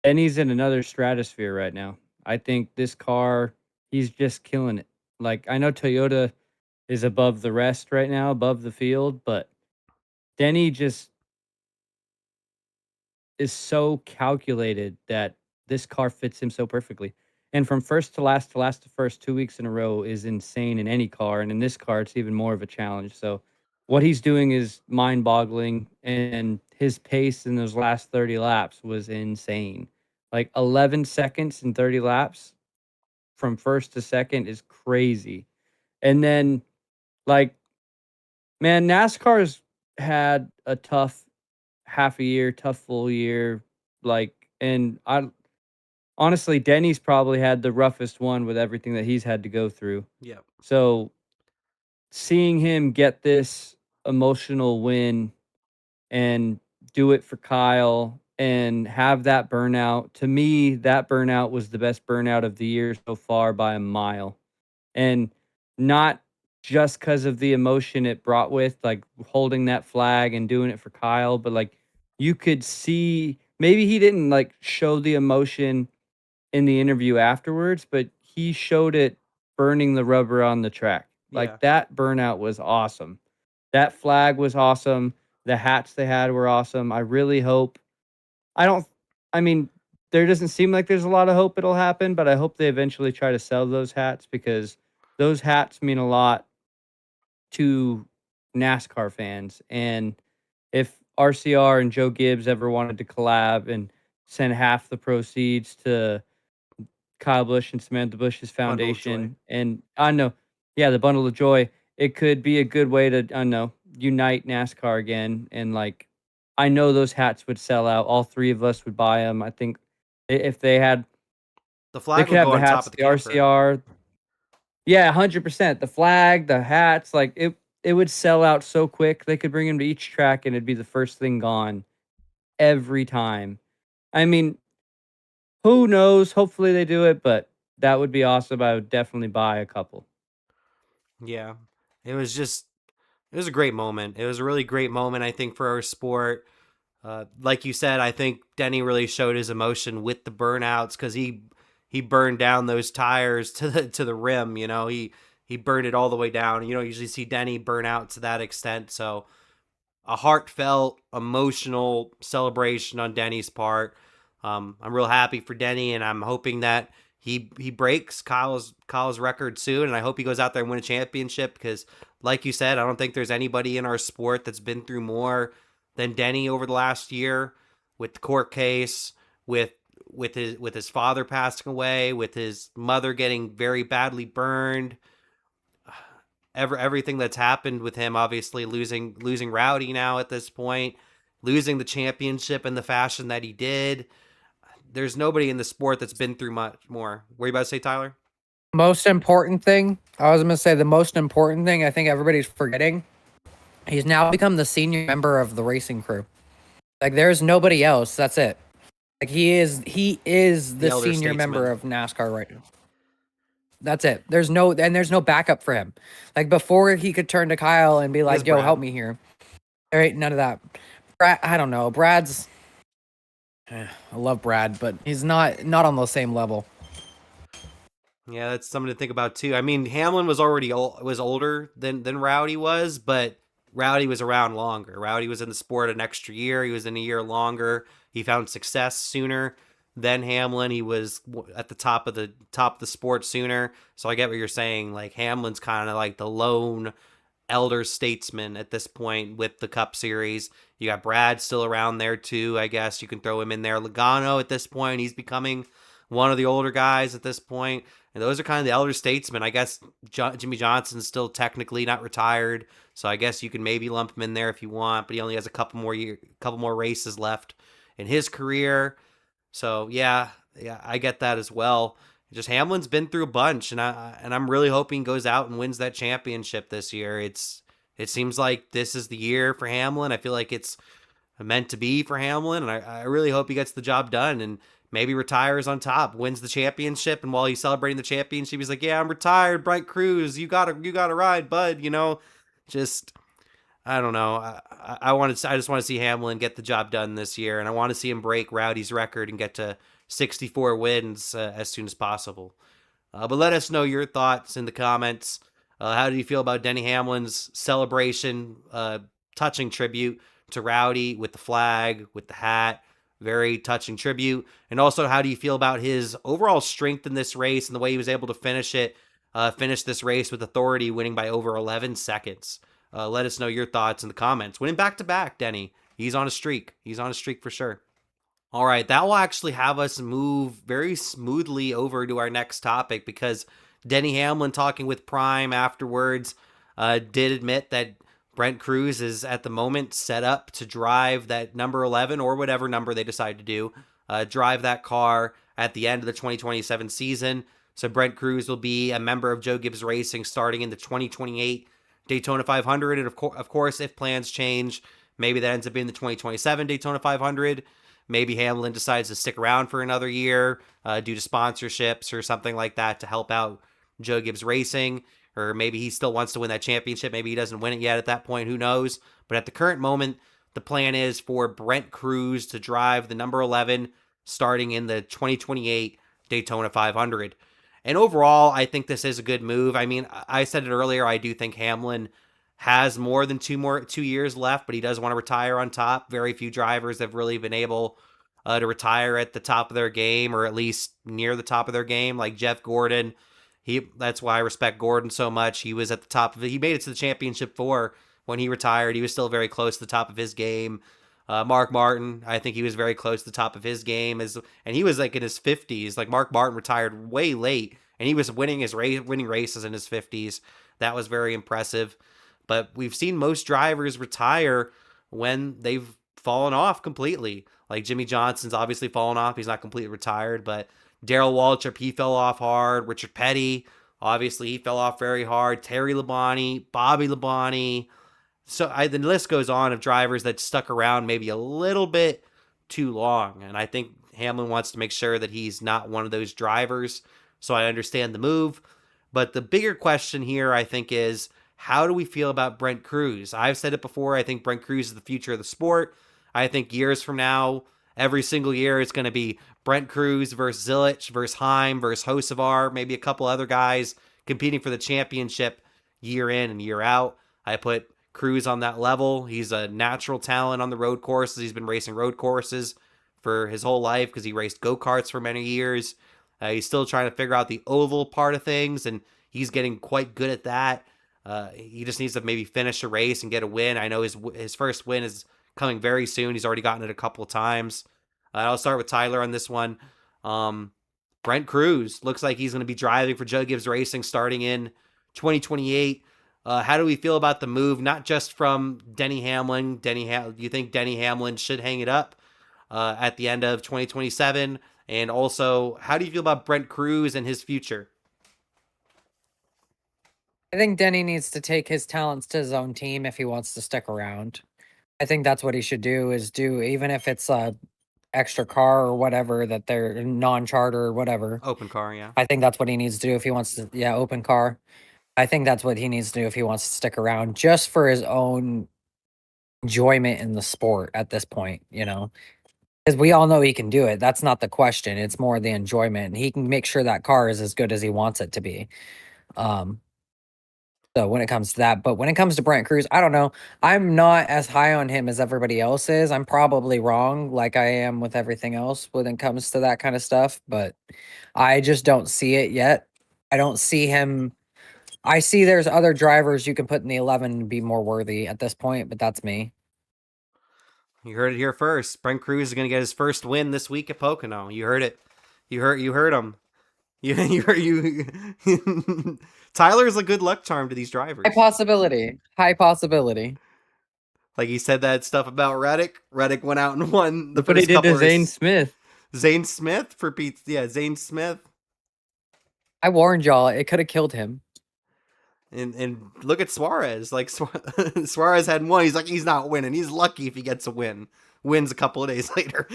Denny's in another stratosphere right now. I think this car, he's just killing it. Like, I know Toyota is above the rest right now, above the field, but Denny just is so calculated that this car fits him so perfectly. And from first to last to first, 2 weeks in a row is insane in any car. And in this car, it's even more of a challenge. So what he's doing is mind boggling. And his pace in those last 30 laps was insane. Like 11 seconds in 30 laps from first to second is crazy. And then, like, man, NASCAR's had a tough half a year, tough full year. Like, and I honestly, Denny's probably had the roughest one with everything that he's had to go through. Yeah. So seeing him get this emotional win and do it for Kyle and have that burnout, to me, that burnout was the best burnout of the year so far by a mile. And not just because of the emotion it brought with, like holding that flag and doing it for Kyle, but like you could see maybe he didn't like show the emotion in the interview afterwards, but he showed it burning the rubber on the track. Yeah. Like that burnout was awesome. That flag was awesome. The hats they had were awesome. I really hope. I don't. I mean, there doesn't seem like there's a lot of hope it'll happen, but I hope they eventually try to sell those hats because those hats mean a lot to NASCAR fans. And if RCR and Joe Gibbs ever wanted to collab and send half the proceeds to Kyle Busch and Samantha Bush's Bundle of joy. foundation, and I know, yeah, the bundle of joy, it could be a good way to, I don't know, unite NASCAR again. And like, I know those hats would sell out. All 3 of us would buy them. I think if they had, The they flag could will have go the on top hats, of the the camper. RCR. Yeah, 100%. The flag, the hats, like it would sell out so quick. They could bring them to each track and it'd be the first thing gone every time. I mean, who knows? Hopefully they do it, but that would be awesome. I would definitely buy a couple. Yeah. It was just it was a great moment. It was a really great moment, I think, for our sport. Like you said, I think Denny really showed his emotion with the burnouts because he burned down those tires to the rim. You know, he burned it all the way down. You don't usually see Denny burn out to that extent. So a heartfelt, emotional celebration on Denny's part. I'm real happy for Denny, and I'm hoping that he breaks Kyle's record soon, and I hope he goes out there and win a championship because, like you said, I don't think there's anybody in our sport that's been through more than Denny over the last year with the court case, with his father passing away, with his mother getting very badly burned, everything that's happened with him, obviously losing Rowdy now at this point, losing the championship in the fashion that he did. There's nobody in the sport that's been through much more. What are you about to say, Tyler? Most important thing, I was going to say the most important thing I think everybody's forgetting, he's now become the senior member of the racing crew. Like there's nobody else. That's it. Like he is The the elder senior member statesman. of NASCAR right now. That's it. There's no backup for him. Like before he could turn to Kyle and be He has like, "Yo, Brad. help me here." There ain't none of that. Brad, I don't know. Brad's I love Brad, but he's not on the same level. Yeah, that's something to think about too. I mean, Hamlin was already was older than Rowdy was, but Rowdy was around longer. Rowdy was in the sport an extra year. He was in a year longer. He found success sooner than Hamlin. He was at the top of the sport sooner. So I get what you're saying. Like Hamlin's kind of like the lone elder statesman at this point with the Cup Series. You got Brad still around there too. I guess you can throw him in there. Logano at this point, he's becoming one of the older guys at this point. And those are kind of the elder statesmen. I guess Jimmy Johnson's still technically not retired, so I guess you can maybe lump him in there if you want. But he only has a couple more races left in his career. So yeah, I get that as well. Just Hamlin's been through a bunch, and I'm really hoping he goes out and wins that championship this year. It seems like this is the year for Hamlin. I feel like it's meant to be for Hamlin, and I really hope he gets the job done and maybe retires on top, wins the championship, and while he's celebrating the championship, he's like, "Yeah, I'm retired, Bright Cruz. You gotta ride, bud." Just I don't know. I just want to see Hamlin get the job done this year, and I want to see him break Rowdy's record and get to 64 wins as soon as possible. But let us know your thoughts in the comments. How do you feel about Denny Hamlin's celebration, touching tribute to Rowdy with the flag, with the hat? Very touching tribute. And also, how do you feel about his overall strength in this race and the way he was able to finish this race with authority, winning by over 11 seconds? Let us know your thoughts in the comments. Winning back to back, Denny. He's on a streak. He's on a streak for sure. All right, that will actually have us move very smoothly over to our next topic because Denny Hamlin, talking with Prime afterwards, did admit that Brent Cruz is at the moment set up to drive that number 11 or whatever number they decide to do, drive that car at the end of the 2027 season. So Brent Cruz will be a member of Joe Gibbs Racing starting in the 2028 Daytona 500. And of course, if plans change, maybe that ends up being the 2027 Daytona 500. Maybe Hamlin decides to stick around for another year due to sponsorships or something like that to help out Joe Gibbs Racing. Or maybe he still wants to win that championship. Maybe he doesn't win it yet at that point. Who knows? But at the current moment, the plan is for Brent Cruz to drive the number 11 starting in the 2028 Daytona 500. And overall, I think this is a good move. I mean, I said it earlier. I do think Hamlin has more than 2 years left, but he does want to retire on top. Very few drivers have really been able to retire at the top of their game, or at least near the top of their game, like Jeff Gordon. That's why I respect Gordon so much. He was at the top of it. He made it to the championship four when he retired. He was still very close to the top of his game. Mark Martin, I think he was very close to the top of his game, and he was like in his 50s. Like Mark Martin retired way late, and he was winning races in his 50s. That was very impressive. But we've seen most drivers retire when they've fallen off completely. Like Jimmy Johnson's obviously fallen off. He's not completely retired, but Darrell Waltrip, he fell off hard. Richard Petty, obviously he fell off very hard. Terry Labonte, Bobby Labonte. So the list goes on of drivers that stuck around maybe a little bit too long. And I think Hamlin wants to make sure that he's not one of those drivers. So I understand the move. But the bigger question here, I think, is how do we feel about Brent Cruz? I've said it before. I think Brent Cruz is the future of the sport. I think years from now, every single year, it's going to be Brent Cruz versus Zilich versus Heim versus Hocevar, maybe a couple other guys competing for the championship year in and year out. I put Cruz on that level. He's a natural talent on the road courses. He's been racing road courses for his whole life because he raced go-karts for many years. He's still trying to figure out the oval part of things, and he's getting quite good at that. He just needs to maybe finish a race and get a win. I know his first win is coming very soon. He's already gotten it a couple of times. I'll start with Tyler on this one. Brent Cruz looks like he's going to be driving for Joe Gibbs Racing starting in 2028. How do we feel about the move? Not just from Denny Hamlin. Do you think Denny Hamlin should hang it up at the end of 2027? And also, how do you feel about Brent Cruz and his future? I think Denny needs to take his talents to his own team if he wants to stick around. I think that's what he should do, even if it's a extra car or whatever, that they're non-charter or whatever. Open car, yeah. I think that's what he needs to do if he wants to, open car. I think that's what he needs to do if he wants to stick around, just for his own enjoyment in the sport at this point, Because we all know he can do it. That's not the question. It's more the enjoyment. He can make sure that car is as good as he wants it to be. Um, so when it comes to that, but when it comes to Brent Cruz, I don't know. I'm not as high on him as everybody else is. I'm probably wrong, like I am with everything else when it comes to that kind of stuff, but I just don't see it yet. I don't see him. I see there's other drivers you can put in the 11 and be more worthy at this point, but that's me. You heard it here first. Brent Cruz is going to get his first win this week at Pocono. You heard it. You heard him. You. Tyler is a good luck charm to these drivers. High possibility. High possibility. Like he said that stuff about Reddick. Reddick went out and won the Look what he first did couple to Zane Smith. Zane Smith for Pete's. Yeah, Zane Smith. I warned y'all, it could have killed him. And look at Suarez. Like Suarez had one. He's like, he's not winning. He's lucky if he gets a win. Wins a couple of days later.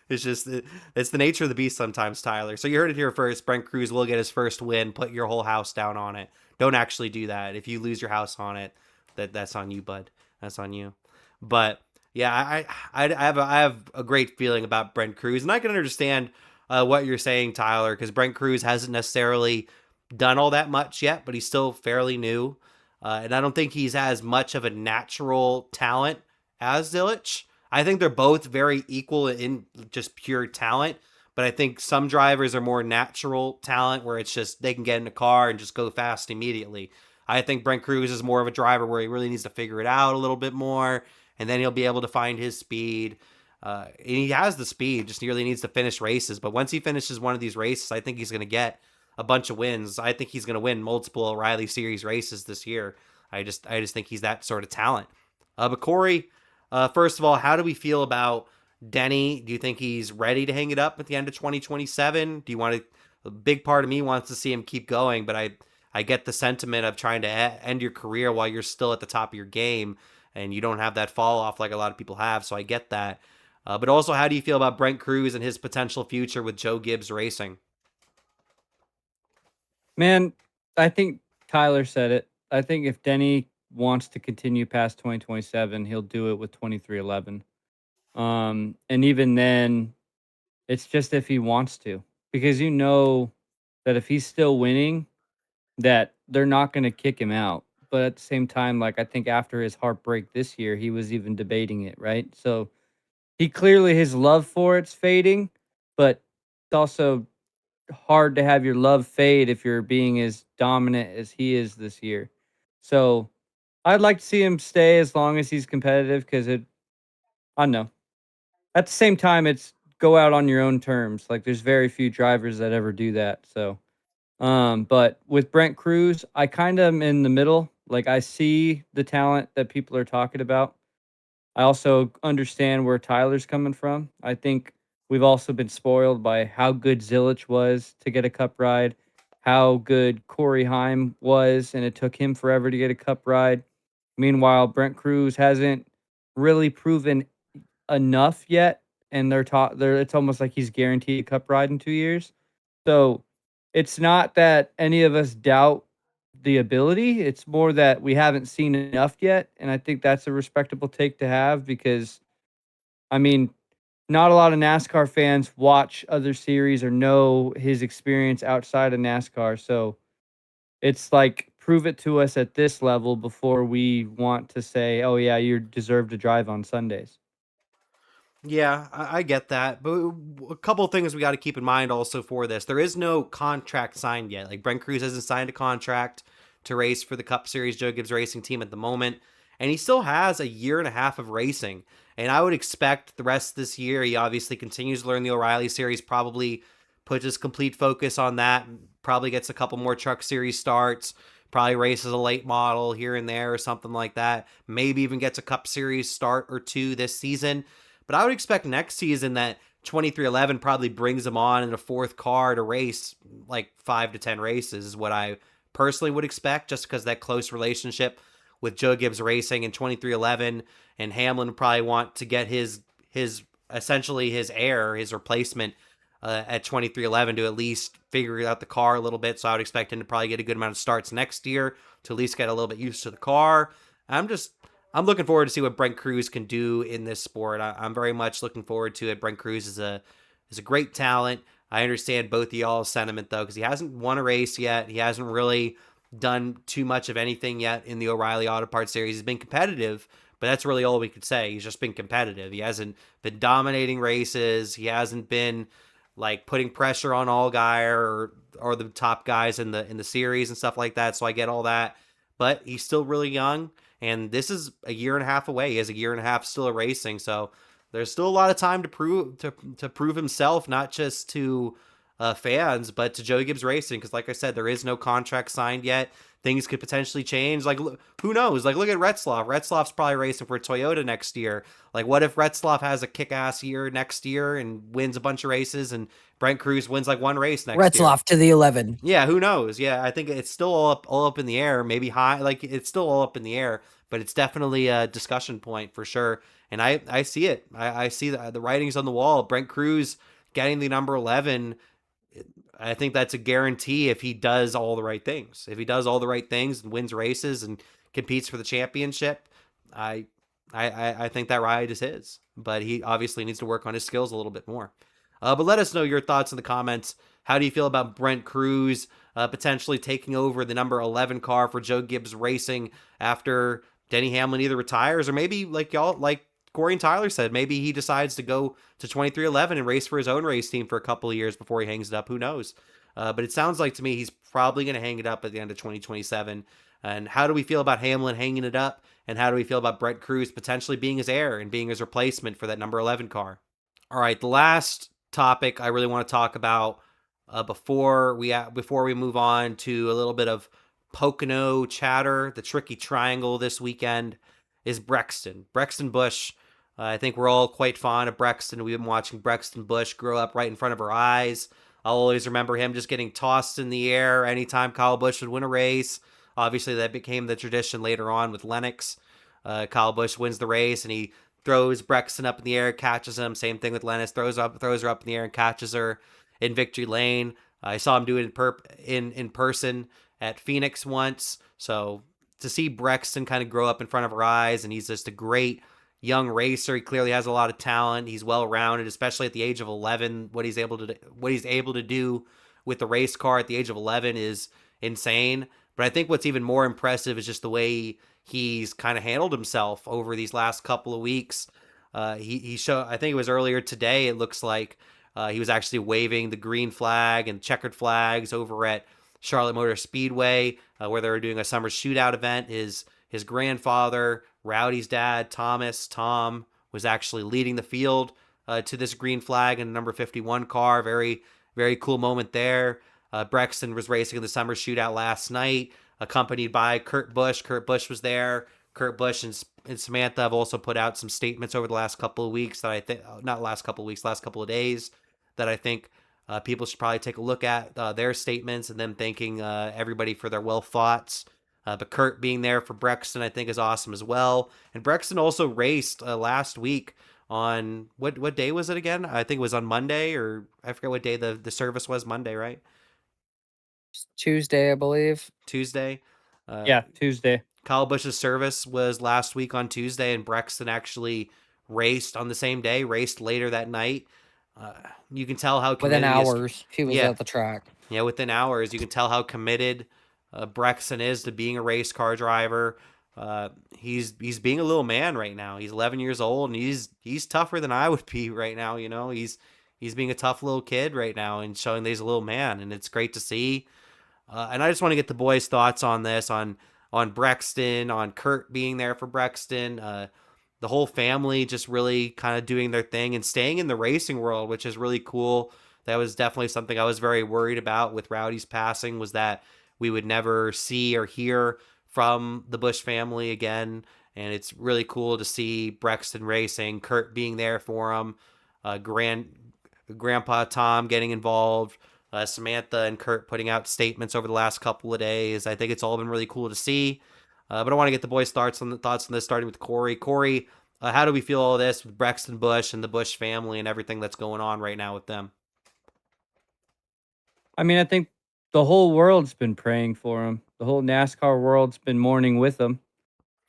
It's just it's the nature of the beast sometimes, Tyler. So you heard it here first. Brent Cruz will get his first win. Put your whole house down on it. Don't actually do that. If you lose your house on it, that's on you, bud. That's on you. But yeah, I have a great feeling about Brent Cruz, and I can understand what you're saying, Tyler, because Brent Cruz hasn't necessarily done all that much yet, but he's still fairly new. And I don't think he's as much of a natural talent as Zilich. I think they're both very equal in just pure talent, but I think some drivers are more natural talent where it's just they can get in a car and just go fast immediately. I think Brent Cruz is more of a driver where he really needs to figure it out a little bit more, and then he'll be able to find his speed. And he has the speed, just really needs to finish races. But once he finishes one of these races, I think he's going to get a bunch of wins. I think he's going to win multiple O'Reilly Series races this year. I just think he's that sort of talent. But Cory, first of all, how do we feel about Denny? Do you think he's ready to hang it up at the end of 2027? Do you want to? A big part of me wants to see him keep going, but I get the sentiment of trying to end your career while you're still at the top of your game and you don't have that fall off like a lot of people have. So I get that. But also, how do you feel about Brent Cruz and his potential future with Joe Gibbs Racing? Man, I think Tyler said it. I think if Denny wants to continue past 2027, he'll do it with 2311. And even then, it's just if he wants to, because you know that if he's still winning, that they're not going to kick him out. But at the same time, like I think after his heartbreak this year, he was even debating it, right? So he clearly his love for it's fading, but it's also hard to have your love fade if you're being as dominant as he is this year. So I'd like to see him stay as long as he's competitive because I don't know. At the same time, it's go out on your own terms. Like there's very few drivers that ever do that. So, but with Brent Cruz, I kind of am in the middle. Like I see the talent that people are talking about. I also understand where Tyler's coming from. I think we've also been spoiled by how good Zilich was to get a cup ride, how good Corey Heim was, and it took him forever to get a cup ride. Meanwhile, Brent Cruz hasn't really proven enough yet, and they're it's almost like he's guaranteed a cup ride in 2 years. So it's not that any of us doubt the ability. It's more that we haven't seen enough yet. And I think that's a respectable take to have because, I mean, not a lot of NASCAR fans watch other series or know his experience outside of NASCAR. So it's like, prove it to us at this level before we want to say, oh, yeah, you deserve to drive on Sundays. Yeah, I get that. But a couple of things we got to keep in mind also for this. There is no contract signed yet. Like Brent Cruz hasn't signed a contract to race for the Cup Series Joe Gibbs Racing team at the moment. And he still has a year and a half of racing. And I would expect the rest of this year, he obviously continues to learn the O'Reilly Series, probably puts his complete focus on that, probably gets a couple more Truck Series starts, probably races a late model here and there or something like that. Maybe even gets a Cup Series start or two this season. But I would expect next season that 2311 probably brings him on in a fourth car to race like 5 to 10 races is what I personally would expect, just because that close relationship with Joe Gibbs Racing in 2311, and Hamlin would probably want to get his essentially his heir, his replacement at 2311 to at least figure out the car a little bit. So I would expect him to probably get a good amount of starts next year to at least get a little bit used to the car. I'm just I'm looking forward to see what Brent Cruz can do in this sport. I'm very much looking forward to it. Brent Cruz is a great talent. I understand both of y'all's sentiment though, because he hasn't won a race yet. He hasn't really done too much of anything yet in the O'Reilly Auto Parts Series. He's been competitive, but that's really all we could say. He's just been competitive. He hasn't been dominating races. He hasn't been like putting pressure on Allgaier or the top guys in the series and stuff like that. So I get all that, but he's still really young, and this is a year and a half away. He has a year and a half still of racing, so there's still a lot of time to prove himself, not just to fans, but to Joey Gibbs Racing. Because, like I said, there is no contract signed yet. Things could potentially change. Like, who knows? Like, look at Retzloff. Retzloff's probably racing for Toyota next year. Like, what if Retzloff has a kick-ass year next year and wins a bunch of races, and Brent Cruz wins like one race next year? Retzloff to the 11. Yeah, who knows? Yeah, I think it's still all up in the air. Maybe high, like it's still all up in the air, but it's definitely a discussion point for sure. And I see it. I see the writings on the wall. Brent Cruz getting the number 11. I think that's a guarantee if he does all the right things. If he does all the right things and wins races and competes for the championship, I I think that ride is his. But he obviously needs to work on his skills a little bit more. But let us know your thoughts in the comments. How do you feel about Brent Cruz potentially taking over the number 11 car for Joe Gibbs Racing after Denny Hamlin either retires or maybe like y'all, like Cory and Tyler said, maybe he decides to go to 2311 and race for his own race team for a couple of years before he hangs it up. Who knows? But it sounds like to me he's probably going to hang it up at the end of 2027. And how do we feel about Hamlin hanging it up? And how do we feel about Brent Cruz potentially being his heir and being his replacement for that number 11 car? All right, the last topic I really want to talk about before we move on to a little bit of Pocono chatter, the tricky triangle this weekend is Brexton Busch. I think we're all quite fond of Brexton. We've been watching Brexton Busch grow up right in front of our eyes. I'll always remember him just getting tossed in the air anytime Kyle Busch would win a race. Obviously, that became the tradition later on with Lennox. Kyle Busch wins the race and he throws Brexton up in the air, catches him. Same thing with Lennox, throws her up in the air and catches her in victory lane. I saw him do it in person at Phoenix once. So to see Brexton kind of grow up in front of our eyes, and he's just a great young racer. He clearly has a lot of talent. He's well rounded, especially at the age of 11. What he's able to do with the race car at the age of 11 is insane. But I think what's even more impressive is just the way he's kind of handled himself over these last couple of weeks. He showed, I think it was earlier today, it looks like he was actually waving the green flag and checkered flags over at Charlotte Motor Speedway, where they were doing a summer shootout event. His grandfather, Rowdy's dad, Tom, was actually leading the field to this green flag in the number 51 car. Very, very cool moment there. Brexton was racing in the summer shootout last night, accompanied by Kurt Busch. Kurt Busch was there. Kurt Busch and Samantha have also put out some statements over the last couple of weeks that I think, not last couple of weeks, last couple of days, that I think people should probably take a look at their statements and them thanking everybody for their well thoughts. But Kurt being there for Brexton, I think, is awesome as well. And Brexton also raced last week on what day was it again? I think it was on Monday, or I forget what day the service was. Monday, right? Tuesday, I believe. Tuesday. Yeah, Tuesday. Kyle Busch's service was last week on Tuesday, and Brexton actually raced on the same day, raced later that night. You can tell how Within committed hours, he was yeah, at the track. yeah, within hours, you can tell how committed Brexton is to being a race car driver. He's being a little man right now. He's 11 years old, and he's tougher than I would be right now. You know, he's being a tough little kid right now and showing that he's a little man, and it's great to see. And I just want to get the boys' thoughts on this, on Brexton, on Kurt being there for Brexton, the whole family just really kind of doing their thing and staying in the racing world, which is really cool. That was definitely something I was very worried about with Rowdy's passing, was that we would never see or hear from the Busch family again. And it's really cool to see Brexton racing, Kurt being there for him, Grandpa Tom getting involved, Samantha and Kurt putting out statements over the last couple of days. I think it's all been really cool to see. But I want to get the boys' thoughts on this, starting with Cory. Cory, how do we feel all this with Brexton Busch and the Busch family and everything that's going on right now with them? I mean, I think the whole world's been praying for him. The whole NASCAR world's been mourning with him.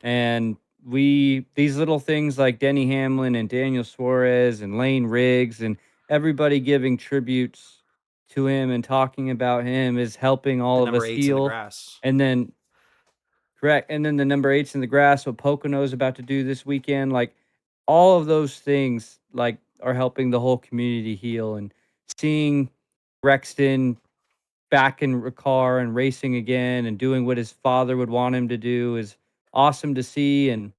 And these little things like Denny Hamlin and Daniel Suarez and Lane Riggs and everybody giving tributes to him and talking about him is helping The all of number us eight's in the heal. grass. And then correct, and then the number 8's in the grass, what Pocono's about to do this weekend, like all of those things like are helping the whole community heal, and seeing Rexton back in a car and racing again and doing what his father would want him to do is awesome to see. And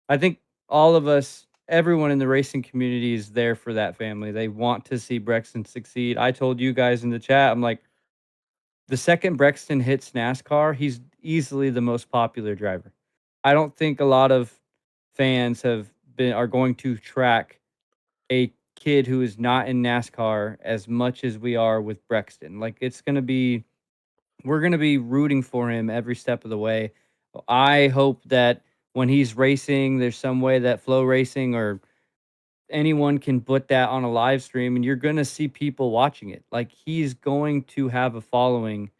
I think all of us, everyone in the racing community is there for that family. They want to see Brexton succeed. I told you guys in the chat, I'm like, the second Brexton hits NASCAR, he's easily the most popular driver. I don't think a lot of fans are going to track a kid who is not in NASCAR as much as we are with Brexton. Like we're going to be rooting for him every step of the way. I hope that when he's racing, there's some way that Flow Racing or anyone can put that on a live stream and you're going to see people watching it. Like he's going to have a following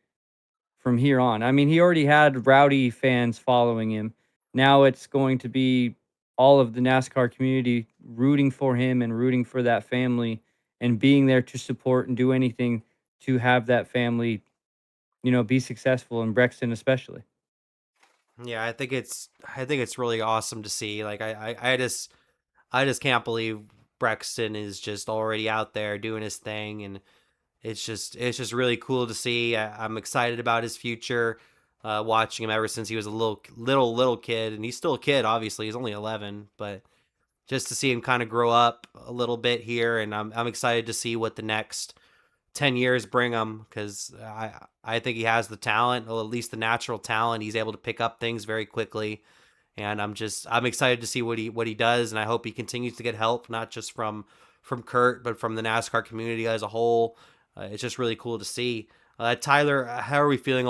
from here on. I mean, he already had rowdy fans following him. Now it's going to be all of the NASCAR community rooting for him and rooting for that family and being there to support and do anything to have that family, be successful, in Brexton especially. Yeah, I think it's really awesome to see. Like I just can't believe Brexton is just already out there doing his thing, and it's just really cool to see. I'm excited about his future. Watching him ever since he was a little kid, and he's still a kid. Obviously, he's only 11, but just to see him kind of grow up a little bit here, and I'm excited to see what the next 10 years bring him, because I think he has the talent, or at least the natural talent. He's able to pick up things very quickly, and I'm excited to see what he does, and I hope he continues to get help, not just from Kurt, but from the NASCAR community as a whole. It's just really cool to see. Tyler, how are we feeling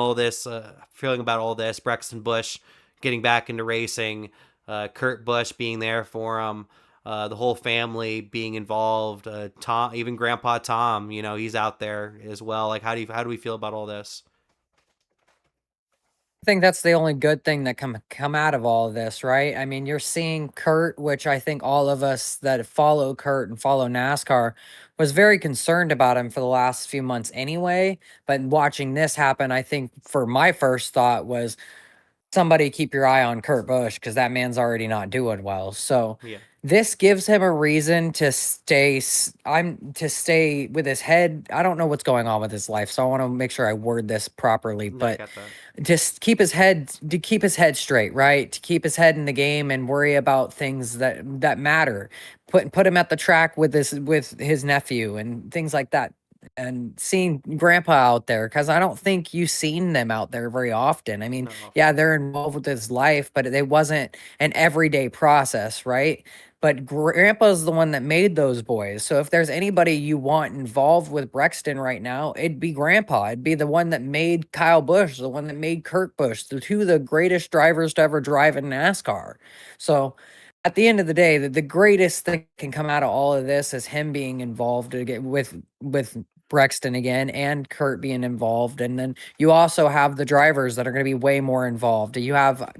feeling about all this? Brexton Busch getting back into racing, Kurt Busch being there for him, the whole family being involved, Tom, even Grandpa Tom, he's out there as well. Like, how do we feel about all this? I think that's the only good thing that come out of all of this, right? I mean, you're seeing Kurt, which I think all of us that follow Kurt and follow NASCAR was very concerned about him for the last few months anyway. But watching this happen, I think for my first thought was somebody keep your eye on Kurt Busch because that man's already not doing well. So Yeah, this gives him a reason to to stay with his head. I don't know what's going on with his life, so I want to make sure I word this properly, I but got that. just keep his head straight, right? To keep his head in the game and worry about things that matter. Put him at the track with his nephew and things like that. And seeing grandpa out there, because I don't think you've seen them out there very often. I mean, No, yeah, they're involved with his life, but it wasn't an everyday process, right? But grandpa's the one that made those boys. So if there's anybody you want involved with Brexton right now, it'd be grandpa. It'd be the one that made Kyle Busch, the one that made Kurt Busch, the two of the greatest drivers to ever drive in NASCAR. So at the end of the day, the greatest thing can come out of all of this is him being involved with Brexton again and Kurt being involved. And then you also have the drivers that are going to be way more involved. You have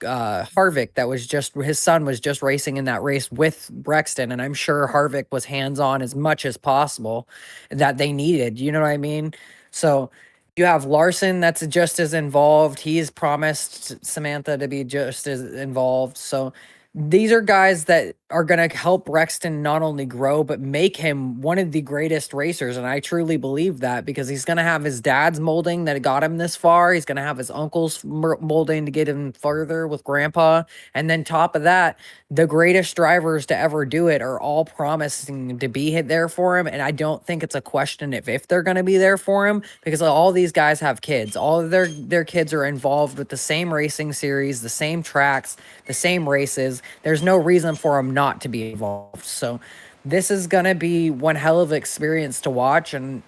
Harvick, that was just his son was just racing in that race with Brexton, and I'm sure Harvick was hands on as much as possible that they needed. You know what I mean? So you have Larson that's just as involved. He's promised Samantha to be just as involved. So these are guys that are going to help Rexton not only grow, but make him one of the greatest racers. And I truly believe that because he's going to have his dad's molding that got him this far. He's going to have his uncle's molding to get him further with grandpa. And then top of that, the greatest drivers to ever do it are all promising to be there for him. And I don't think it's a question if they're going to be there for him because all these guys have kids. All of their kids are involved with the same racing series, the same tracks, the same races. There's no reason for them not to be involved. So this is going to be one hell of an experience to watch. And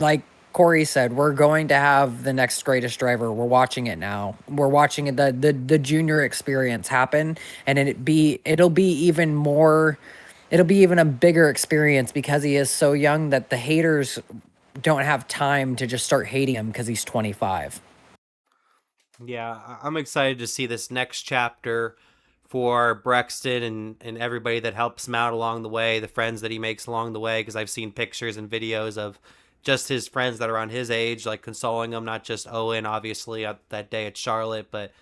like Cory said, we're going to have the next greatest driver. We're watching it now. We're watching the junior experience happen, and it'll be even more. It'll be even a bigger experience because he is so young that the haters don't have time to just start hating him because he's 25. yeah, I'm excited to see this next chapter for Brexton and everybody that helps him out along the way, the friends that he makes along the way, because I've seen pictures and videos of just his friends that are around his age, like consoling him, not just Owen, obviously, that day at Charlotte, but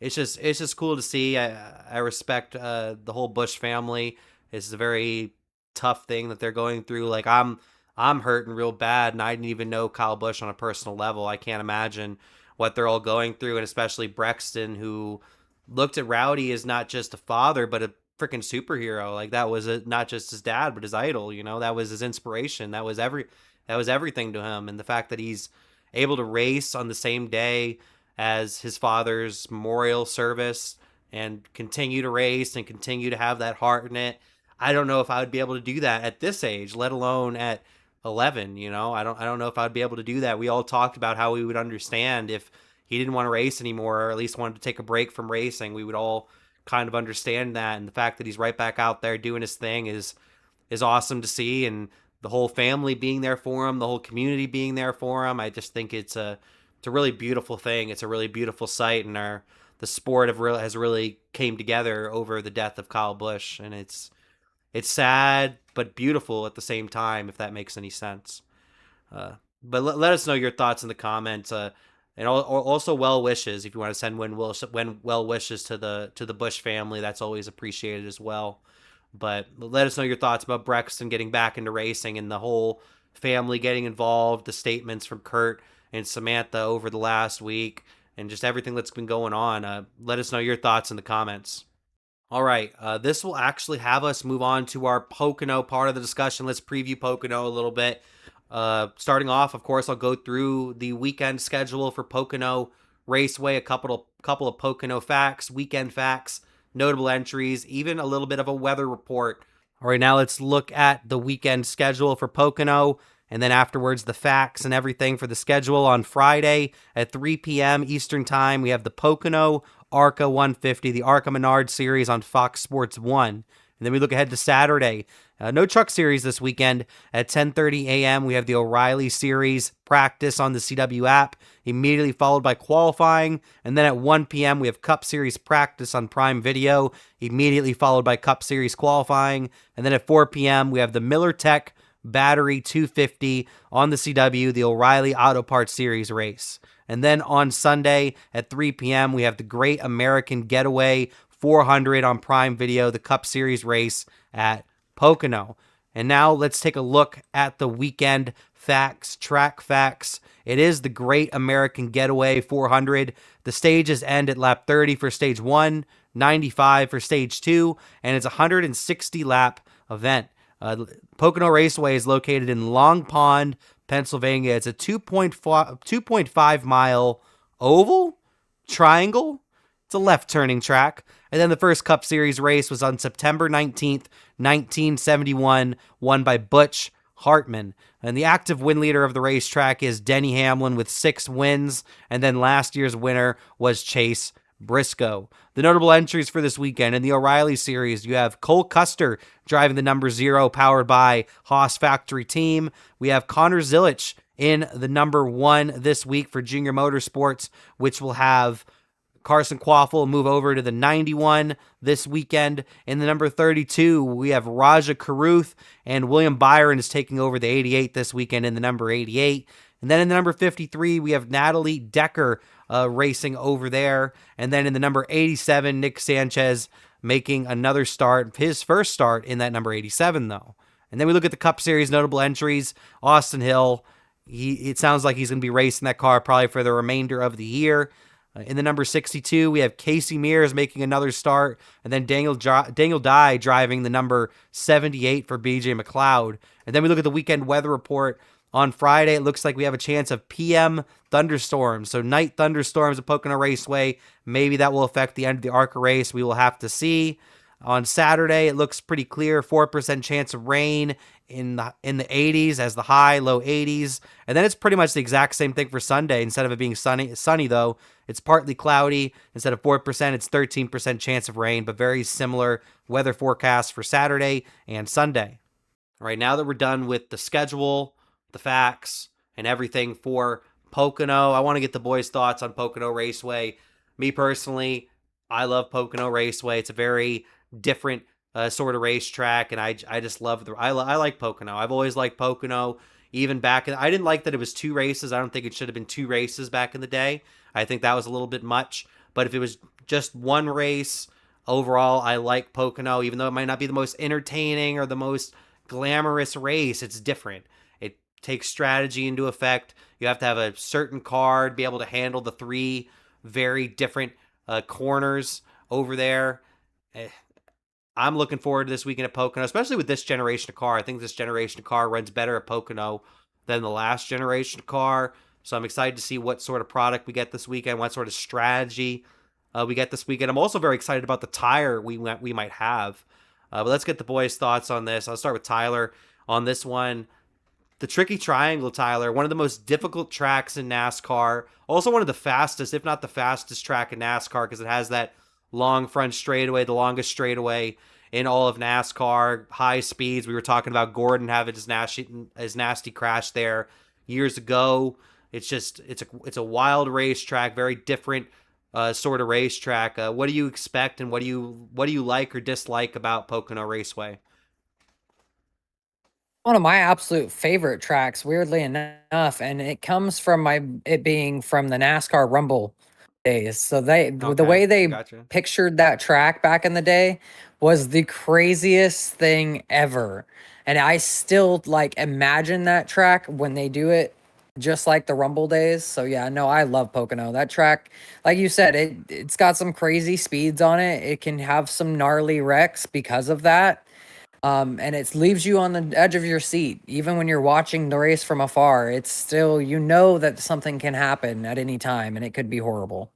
it's just cool to see. I respect the whole Busch family. It's a very tough thing that they're going through. Like I'm hurting real bad, and I didn't even know Kyle Busch on a personal level. I can't imagine what they're all going through, and especially Brexton, who looked at Rowdy as not just a father, but a freaking superhero. Like that was not just his dad, but his idol. That was his inspiration. That was everything to him, and the fact that he's able to race on the same day as his father's memorial service and continue to race and continue to have that heart in it. I don't know if I would be able to do that at this age, let alone at 11. I don't know if I'd be able to do that. We all talked about how we would understand if he didn't want to race anymore, or at least wanted to take a break from racing. We would all kind of understand that, and the fact that he's right back out there doing his thing is awesome to see, and the whole family being there for him, the whole community being there for him. I just think it's a really beautiful thing. It's a really beautiful sight, and the sport has really came together over the death of Kyle Busch, and it's sad but beautiful at the same time, if that makes any sense. But let us know your thoughts in the comments, and also well wishes if you want to send well wishes to the Busch family. That's always appreciated as well. But let us know your thoughts about Brexton getting back into racing and the whole family getting involved, the statements from Kurt and Samantha over the last week, and just everything that's been going on. Let us know your thoughts in the comments. All right, this will actually have us move on to our Pocono part of the discussion. Let's preview Pocono a little bit. Starting off, of course, I'll go through the weekend schedule for Pocono Raceway, a couple of Pocono facts, weekend facts, notable entries, even a little bit of a weather report. All right, now let's look at the weekend schedule for Pocono, and then afterwards the facts and everything for the schedule. On Friday at 3 p.m. Eastern Time, we have the Pocono ARCA 150, the ARCA Menard Series on Fox Sports 1. And then we look ahead to Saturday. No truck series this weekend. At 10:30 a.m., we have the O'Reilly Series practice on the CW app, immediately followed by qualifying. And then at 1 p.m., we have Cup Series practice on Prime Video, immediately followed by Cup Series qualifying. And then at 4 p.m., we have the Miller Tech Battery 250 on the CW, the O'Reilly Auto Parts Series race. And then on Sunday at 3 p.m., we have the Great American Getaway 400 on Prime Video, the Cup Series race at Pocono. And now let's take a look at the weekend facts, track facts. It is the Great American Getaway 400. The stages end at lap 30 for stage 1, 95 for stage 2, and it's a 160 lap event. Pocono Raceway is located in Long Pond, Pennsylvania. It's a 2.5 mile oval triangle. It's a left turning track. And then the first Cup Series race was on September 19th, 1971, won by Butch Hartman. And the active win leader of the racetrack is Denny Hamlin with 6 wins. And then last year's winner was Chase Briscoe. The notable entries for this weekend in the O'Reilly Series, you have Cole Custer driving the number 0 powered by Haas Factory Team. We have Connor Zilich in the number 1 this week for Junior Motorsports, which will have Carson Quaffle move over to the 91 this weekend. In the number 32, we have Raja Karuth, and William Byron is taking over the 88 this weekend in the number 88. And then in the number 53, we have Natalie Decker racing over there. And then in the number 87, Nick Sanchez making another start, his first start in that number 87, though. And then we look at the Cup Series notable entries. Austin Hill, it sounds like he's going to be racing that car probably for the remainder of the year. In the number 62, we have Casey Mears making another start, and then Daniel Dye driving the number 78 for BJ McLeod. And then we look at the weekend weather report. On Friday, it looks like we have a chance of PM thunderstorms, so night thunderstorms at Pocono Raceway. Maybe that will affect the end of the ARCA race. We will have to see. On Saturday, it looks pretty clear, 4% chance of rain in the 80s as the high, low 80s. And then it's pretty much the exact same thing for Sunday. Instead of it being sunny though, it's partly cloudy. Instead of 4%, it's 13% chance of rain, but very similar weather forecast for Saturday and Sunday. All right, now that we're done with the schedule, the facts, and everything for Pocono, I want to get the boys' thoughts on Pocono Raceway. Me personally, I love Pocono Raceway. It's a very different sort of racetrack, and I just love I like Pocono. I've always liked Pocono. Even back in, I didn't like that it was 2 races. I don't think it should have been 2 races back in the day. I think that was a little bit much. But if it was just one race overall, I like Pocono. Even though it might not be the most entertaining or the most glamorous race, it's different. It takes strategy into effect. You have to have a certain car to be able to handle the three very different corners over there. Eh, I'm looking forward to this weekend at Pocono, especially with this generation of car. I think this generation of car runs better at Pocono than the last generation of car. So I'm excited to see what sort of product we get this weekend, what sort of strategy we get this weekend. I'm also very excited about the tire we might have. But let's get the boys' thoughts on this. I'll start with Tyler on this one. The Tricky Triangle, Tyler, one of the most difficult tracks in NASCAR. Also one of the fastest, if not the fastest track in NASCAR, because it has that long front straightaway, the longest straightaway in all of NASCAR. High speeds. We were talking about Gordon having his nasty crash there years ago. It's a wild racetrack, very different sort of racetrack. What do you expect, and what do you like or dislike about Pocono Raceway? One of my absolute favorite tracks, weirdly enough, and it comes from it being from the NASCAR Rumble days. So the Okay, way they gotcha. pictured that track back in the day was the craziest thing ever. And I still like imagine that track when they do it just like the Rumble days. So yeah, no, I love Pocono. That track, like you said, it's got some crazy speeds on it. It can have some gnarly wrecks because of that. And it leaves you on the edge of your seat. Even when you're watching the race from afar, it's still, you know that something can happen at any time and it could be horrible.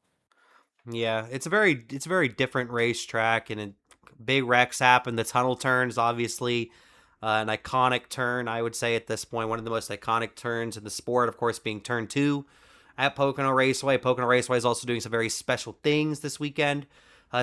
Yeah, it's a very different racetrack, and big wrecks happen. The tunnel turn is obviously an iconic turn. I would say at this point, one of the most iconic turns in the sport. Of course, being turn two at Pocono Raceway. Pocono Raceway is also doing some very special things this weekend.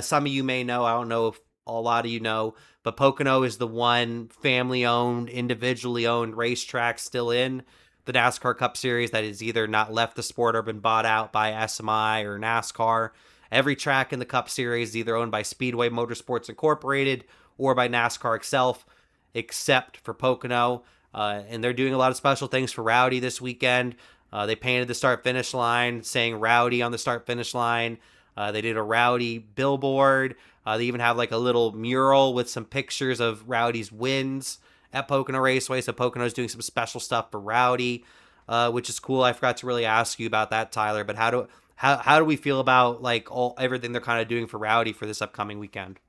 Some of you may know. I don't know if a lot of you know, but Pocono is the one family-owned, individually owned racetrack still in the NASCAR Cup Series that has either not left the sport or been bought out by SMI or NASCAR. Every track in the Cup Series is either owned by Speedway Motorsports Incorporated or by NASCAR itself, except for Pocono. And they're doing a lot of special things for Rowdy this weekend. They painted the start finish line saying Rowdy on the start finish line. They did a Rowdy billboard. They even have like a little mural with some pictures of Rowdy's wins at Pocono Raceway. So Pocono's doing some special stuff for Rowdy, which is cool. I forgot to really ask you about that, Tyler. But how do we feel about like everything they're kind of doing for Rowdy for this upcoming weekend?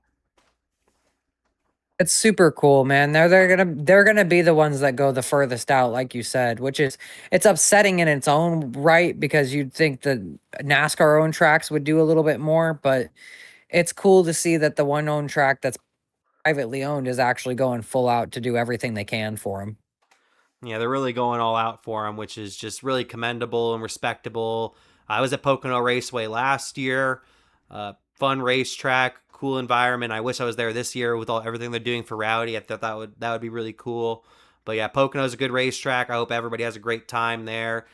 It's super cool, man. They're gonna be the ones that go the furthest out, like you said, which is it's upsetting in its own right because you'd think the NASCAR owned tracks would do a little bit more, but it's cool to see that the one owned track that's privately owned is actually going full out to do everything they can for them. Yeah, they're really going all out for him, which is just really commendable and respectable. I was at Pocono Raceway last year. Fun racetrack, cool environment. I wish I was there this year with everything they're doing for Rowdy. I thought that would be really cool. But yeah, Pocono's a good racetrack. I hope everybody has a great time there.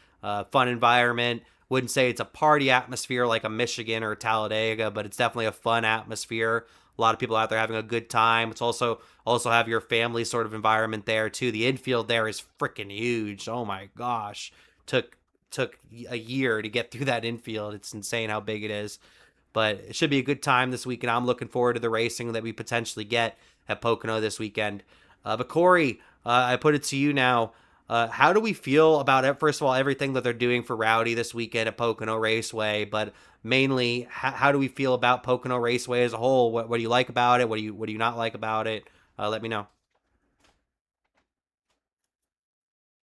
Fun environment. Wouldn't say it's a party atmosphere like a Michigan or a Talladega, but it's definitely a fun atmosphere. A lot of people out there having a good time. It's also have your family sort of environment there too. The infield there is freaking huge. Oh my gosh. Took a year to get through that infield. It's insane how big it is. But it should be a good time this weekend. I'm looking forward to the racing that we potentially get at Pocono this weekend. But Cory, I put it to you now. How do we feel about it? First of all, everything that they're doing for Rowdy this weekend at Pocono Raceway, but mainly, how do we feel about Pocono Raceway as a whole? What do you like about it? What do you not like about it? Let me know.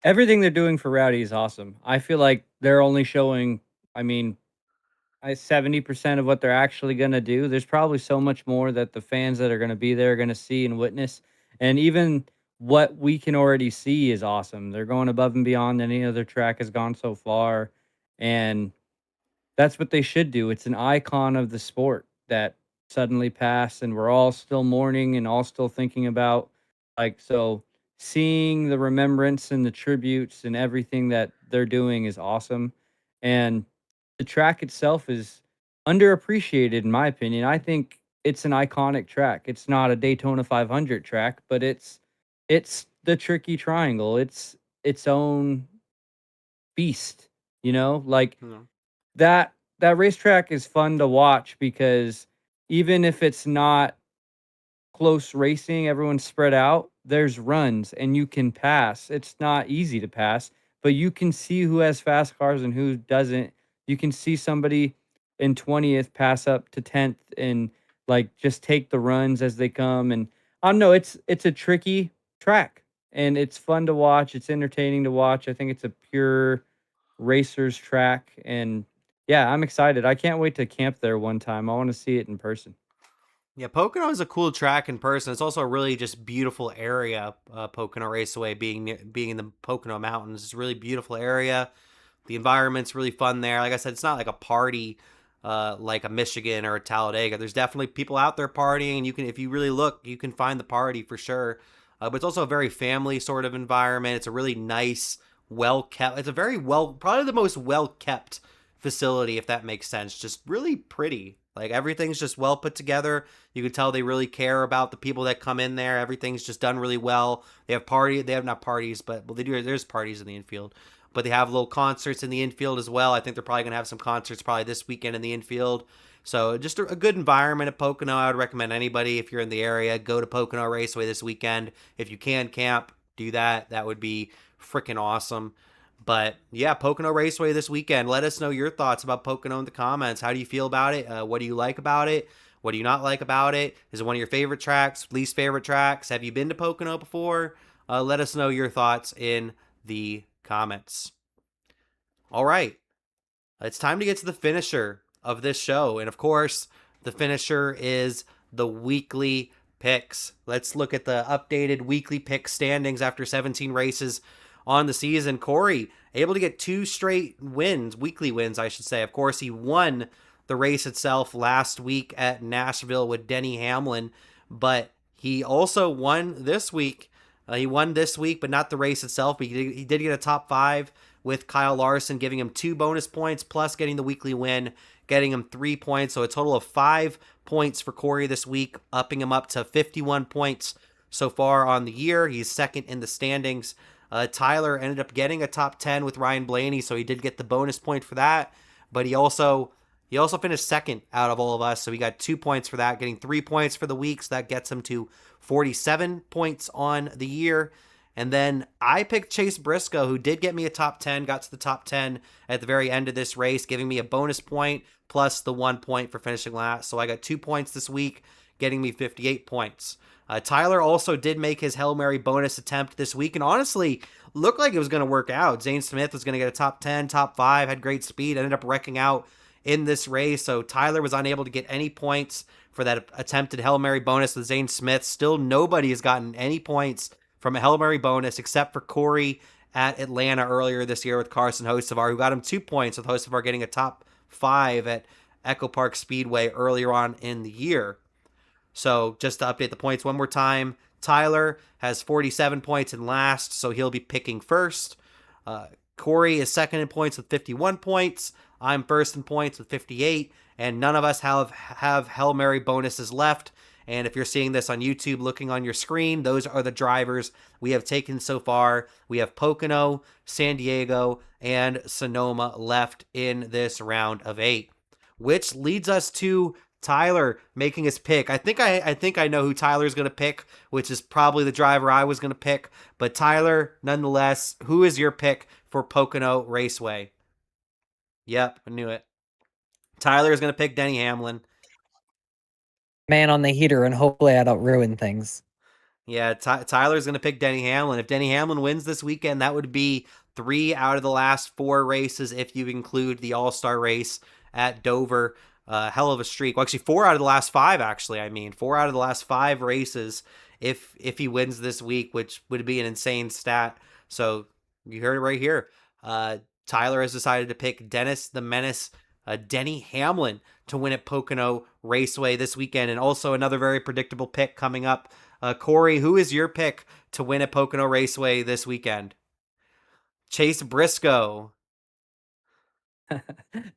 Everything they're doing for Rowdy is awesome. I feel like they're only showing, I mean, 70% of what they're actually going to do. There's probably so much more that the fans that are going to be there are going to see and witness. And even what we can already see is awesome. They're going above and beyond any other track has gone so far. And that's what they should do. It's an icon of the sport that suddenly passed, and we're all still mourning and all still thinking about. Like, so seeing the remembrance and the tributes and everything that they're doing is awesome. And the track itself is underappreciated in my opinion. I think it's an iconic track. It's not a Daytona 500 track, but it's the Tricky Triangle. It's its own beast, you know? Like Hmm. that racetrack is fun to watch because even if it's not close racing, everyone's spread out, there's runs and you can pass. It's not easy to pass, but you can see who has fast cars and who doesn't. You can see somebody in 20th pass up to 10th and like just take the runs as they come. And I don't know, it's a tricky track and it's fun to watch. It's entertaining to watch. I think it's a pure racers track. And yeah, I'm excited. I can't wait to camp there one time. I want to see it in person. Yeah, Pocono is a cool track in person. It's also a really just beautiful area. Pocono Raceway being in the Pocono Mountains, it's a really beautiful area. The environment's really fun there. Like I said, it's not like a party like a Michigan or a Talladega. There's definitely people out there partying, and you can, if you really look, you can find the party for sure. But it's also a very family sort of environment. It's a really nice, well kept. It's a very well, probably the most well kept facility, if that makes sense. Just really pretty. Like everything's just well put together. You can tell they really care about the people that come in there. Everything's just done really well. They have party. They have not parties, but well, they do. There's parties in the infield, but they have little concerts in the infield as well. I think they're probably going to have some concerts probably this weekend in the infield. So just a good environment at Pocono. I would recommend anybody, if you're in the area, go to Pocono Raceway this weekend. If you can camp, do that. That would be freaking awesome. But yeah, Pocono Raceway this weekend. Let us know your thoughts about Pocono in the comments. How do you feel about it? What do you like about it? What do you not like about it? Is it one of your favorite tracks, least favorite tracks? Have you been to Pocono before? Let us know your thoughts in the comments. All right, it's time to get to the finisher of this show. And of course, the finisher is the weekly picks. Let's look at the updated weekly pick standings after 17 races on the season. Cory, able to get 2 straight wins, weekly wins, I should say. Of course, he won the race itself last week at Nashville with Denny Hamlin, but he also won this week. He won this week, but not the race itself. But he did get a top 5 with Kyle Larson, giving him 2 bonus points, plus getting the weekly win, getting him 3 points. So a total of 5 points for Cory this week, upping him up to 51 points so far on the year. He's second in the standings. Tyler ended up getting a top 10 with Ryan Blaney, so he did get the bonus point for that. But he also finished second out of all of us, so he got 2 points for that, getting 3 points for the week, so that gets him to 47 points on the year. And then I picked Chase Briscoe, who did get me a top 10, got to the top 10 at the very end of this race, giving me a bonus point plus the 1 point for finishing last. So I got 2 points this week, getting me 58 points. Tyler also did make his Hail Mary bonus attempt this week, and honestly, looked like it was going to work out. Zane Smith was going to get a top 10, top 5, had great speed, ended up wrecking out in this race. So Tyler was unable to get any points for that attempted Hail Mary bonus with Zane Smith. Still, nobody has gotten any points from a Hail Mary bonus except for Cory at Atlanta earlier this year with Carson Hocevar, who got him 2 points, with Hocevar getting a top 5 at Echo Park Speedway earlier on in the year. So just to update the points one more time, Tyler has 47 points in last, so he'll be picking first. Cory is second in points with 51 points. I'm first in points with 58, and none of us have Hail Mary bonuses left. And if you're seeing this on YouTube, looking on your screen, those are the drivers we have taken so far. We have Pocono, San Diego, and Sonoma left in this round of 8, which leads us to Tyler making his pick. I think I know who Tyler's going to pick, which is probably the driver I was going to pick. But Tyler, nonetheless, who is your pick for Pocono Raceway? Yep, I knew it. Tyler is going to pick Denny Hamlin. Man on the heater, and hopefully I don't ruin things. Yeah, Tyler's going to pick Denny Hamlin. If Denny Hamlin wins this weekend, that would be 3 out of the last 4 races if you include the All-Star race at Dover. Hell of a streak. Well, actually, 4 out of the last 5, actually. I mean, 4 out of the last 5 races if he wins this week, which would be an insane stat. So you heard it right here. Tyler has decided to pick Dennis the Menace, Denny Hamlin, to win at Pocono Raceway this weekend. And also another very predictable pick coming up. Cory, who is your pick to win at Pocono Raceway this weekend? Chase Briscoe.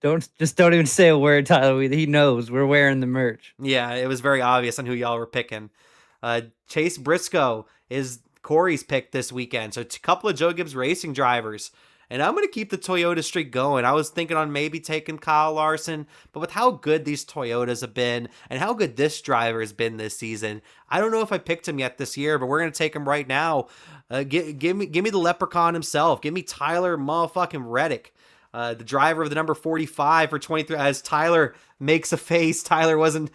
Don't even say a word, Tyler. He knows we're wearing the merch. Yeah, it was very obvious on who y'all were picking. Chase Briscoe is Cory's pick this weekend. So it's a couple of Joe Gibbs Racing drivers. And I'm going to keep the Toyota streak going. I was thinking on maybe taking Kyle Larson, but with how good these Toyotas have been and how good this driver has been this season, I don't know if I picked him yet this year, but we're going to take him right now. Give me the leprechaun himself. Give me Tyler motherfucking Reddick. The driver of the number 45 for 23, as Tyler makes a face. Tyler wasn't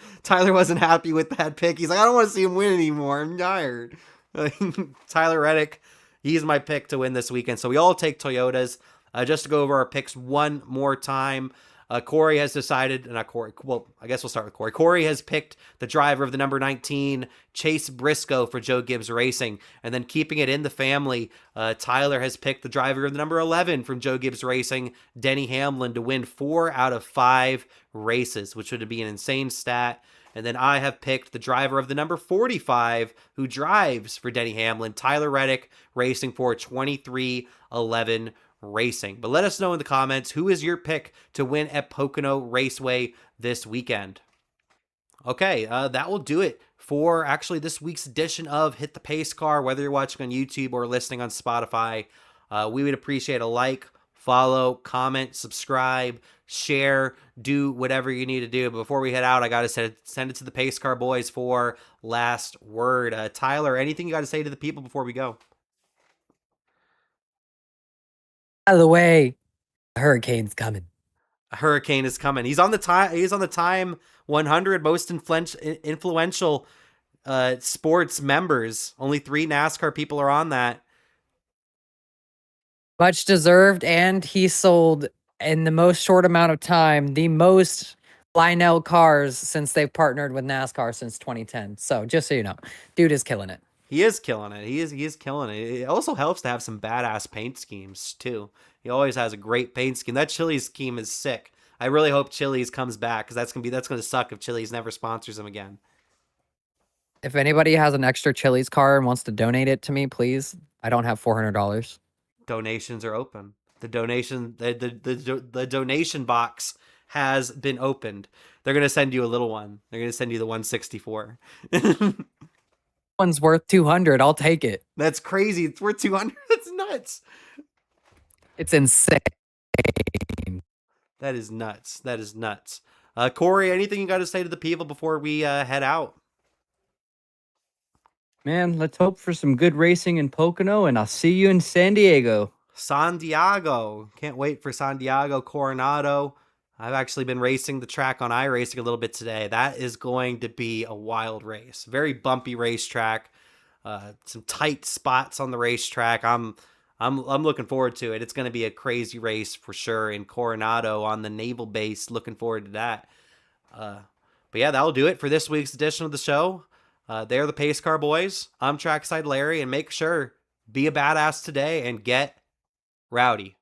happy with that pick. He's like, I don't want to see him win anymore. I'm tired. Tyler Reddick, he's my pick to win this weekend. So we all take Toyotas. Just to go over our picks one more time. Cory has decided, not Cory, well, I guess we'll start with Cory. Cory has picked the driver of the number 19, Chase Briscoe for Joe Gibbs Racing. And then keeping it in the family, Tyler has picked the driver of the number 11 from Joe Gibbs Racing, Denny Hamlin, to win 4 out of 5 races, which would be an insane stat. And then I have picked the driver of the number 45 who drives for Denny Hamlin, Tyler Reddick, racing for 2311 Racing. But let us know in the comments, who is your pick to win at Pocono Raceway this weekend? Okay, that will do it for actually this week's edition of Hit the Pace Car. Whether you're watching on YouTube or listening on Spotify, we would appreciate a like, follow, comment, subscribe, share, do whatever you need to do. But before we head out, I got to send it to the Pace Car boys for last word. Tyler, anything you got to say to the people before we go? By the way, a hurricane's coming. A hurricane is coming. He's on the time 100 most influential sports members. Only 3 NASCAR people are on that. Much deserved, and he sold in the most short amount of time the most Lionel cars since they've partnered with NASCAR since 2010. So just so you know, dude is killing it. He is killing it. He is killing it. It also helps to have some badass paint schemes too. He always has a great paint scheme. That Chili's scheme is sick. I really hope Chili's comes back, because that's gonna suck if Chili's never sponsors him again. If anybody has an extra Chili's car and wants to donate it to me, please. I don't have $400. Donations are open. The donation box has been opened. They're gonna send you a little one. They're gonna send you the 164. One's worth 200. I'll take it. That's crazy. It's worth 200. That's nuts. It's insane. That is nuts. That is nuts. Cory, anything you got to say to the people before we head out? Man, let's hope for some good racing in Pocono, and I'll see you in San Diego. San Diego. Can't wait for San Diego Coronado. I've actually been racing the track on iRacing a little bit today. That is going to be a wild race. Very bumpy racetrack. Some tight spots on the racetrack. I'm looking forward to it. It's going to be a crazy race for sure in Coronado on the naval base. Looking forward to that. But yeah, that'll do it for this week's edition of the show. They're the Pace Car Boys. I'm Trackside Larry, and make sure, be a badass today and get rowdy.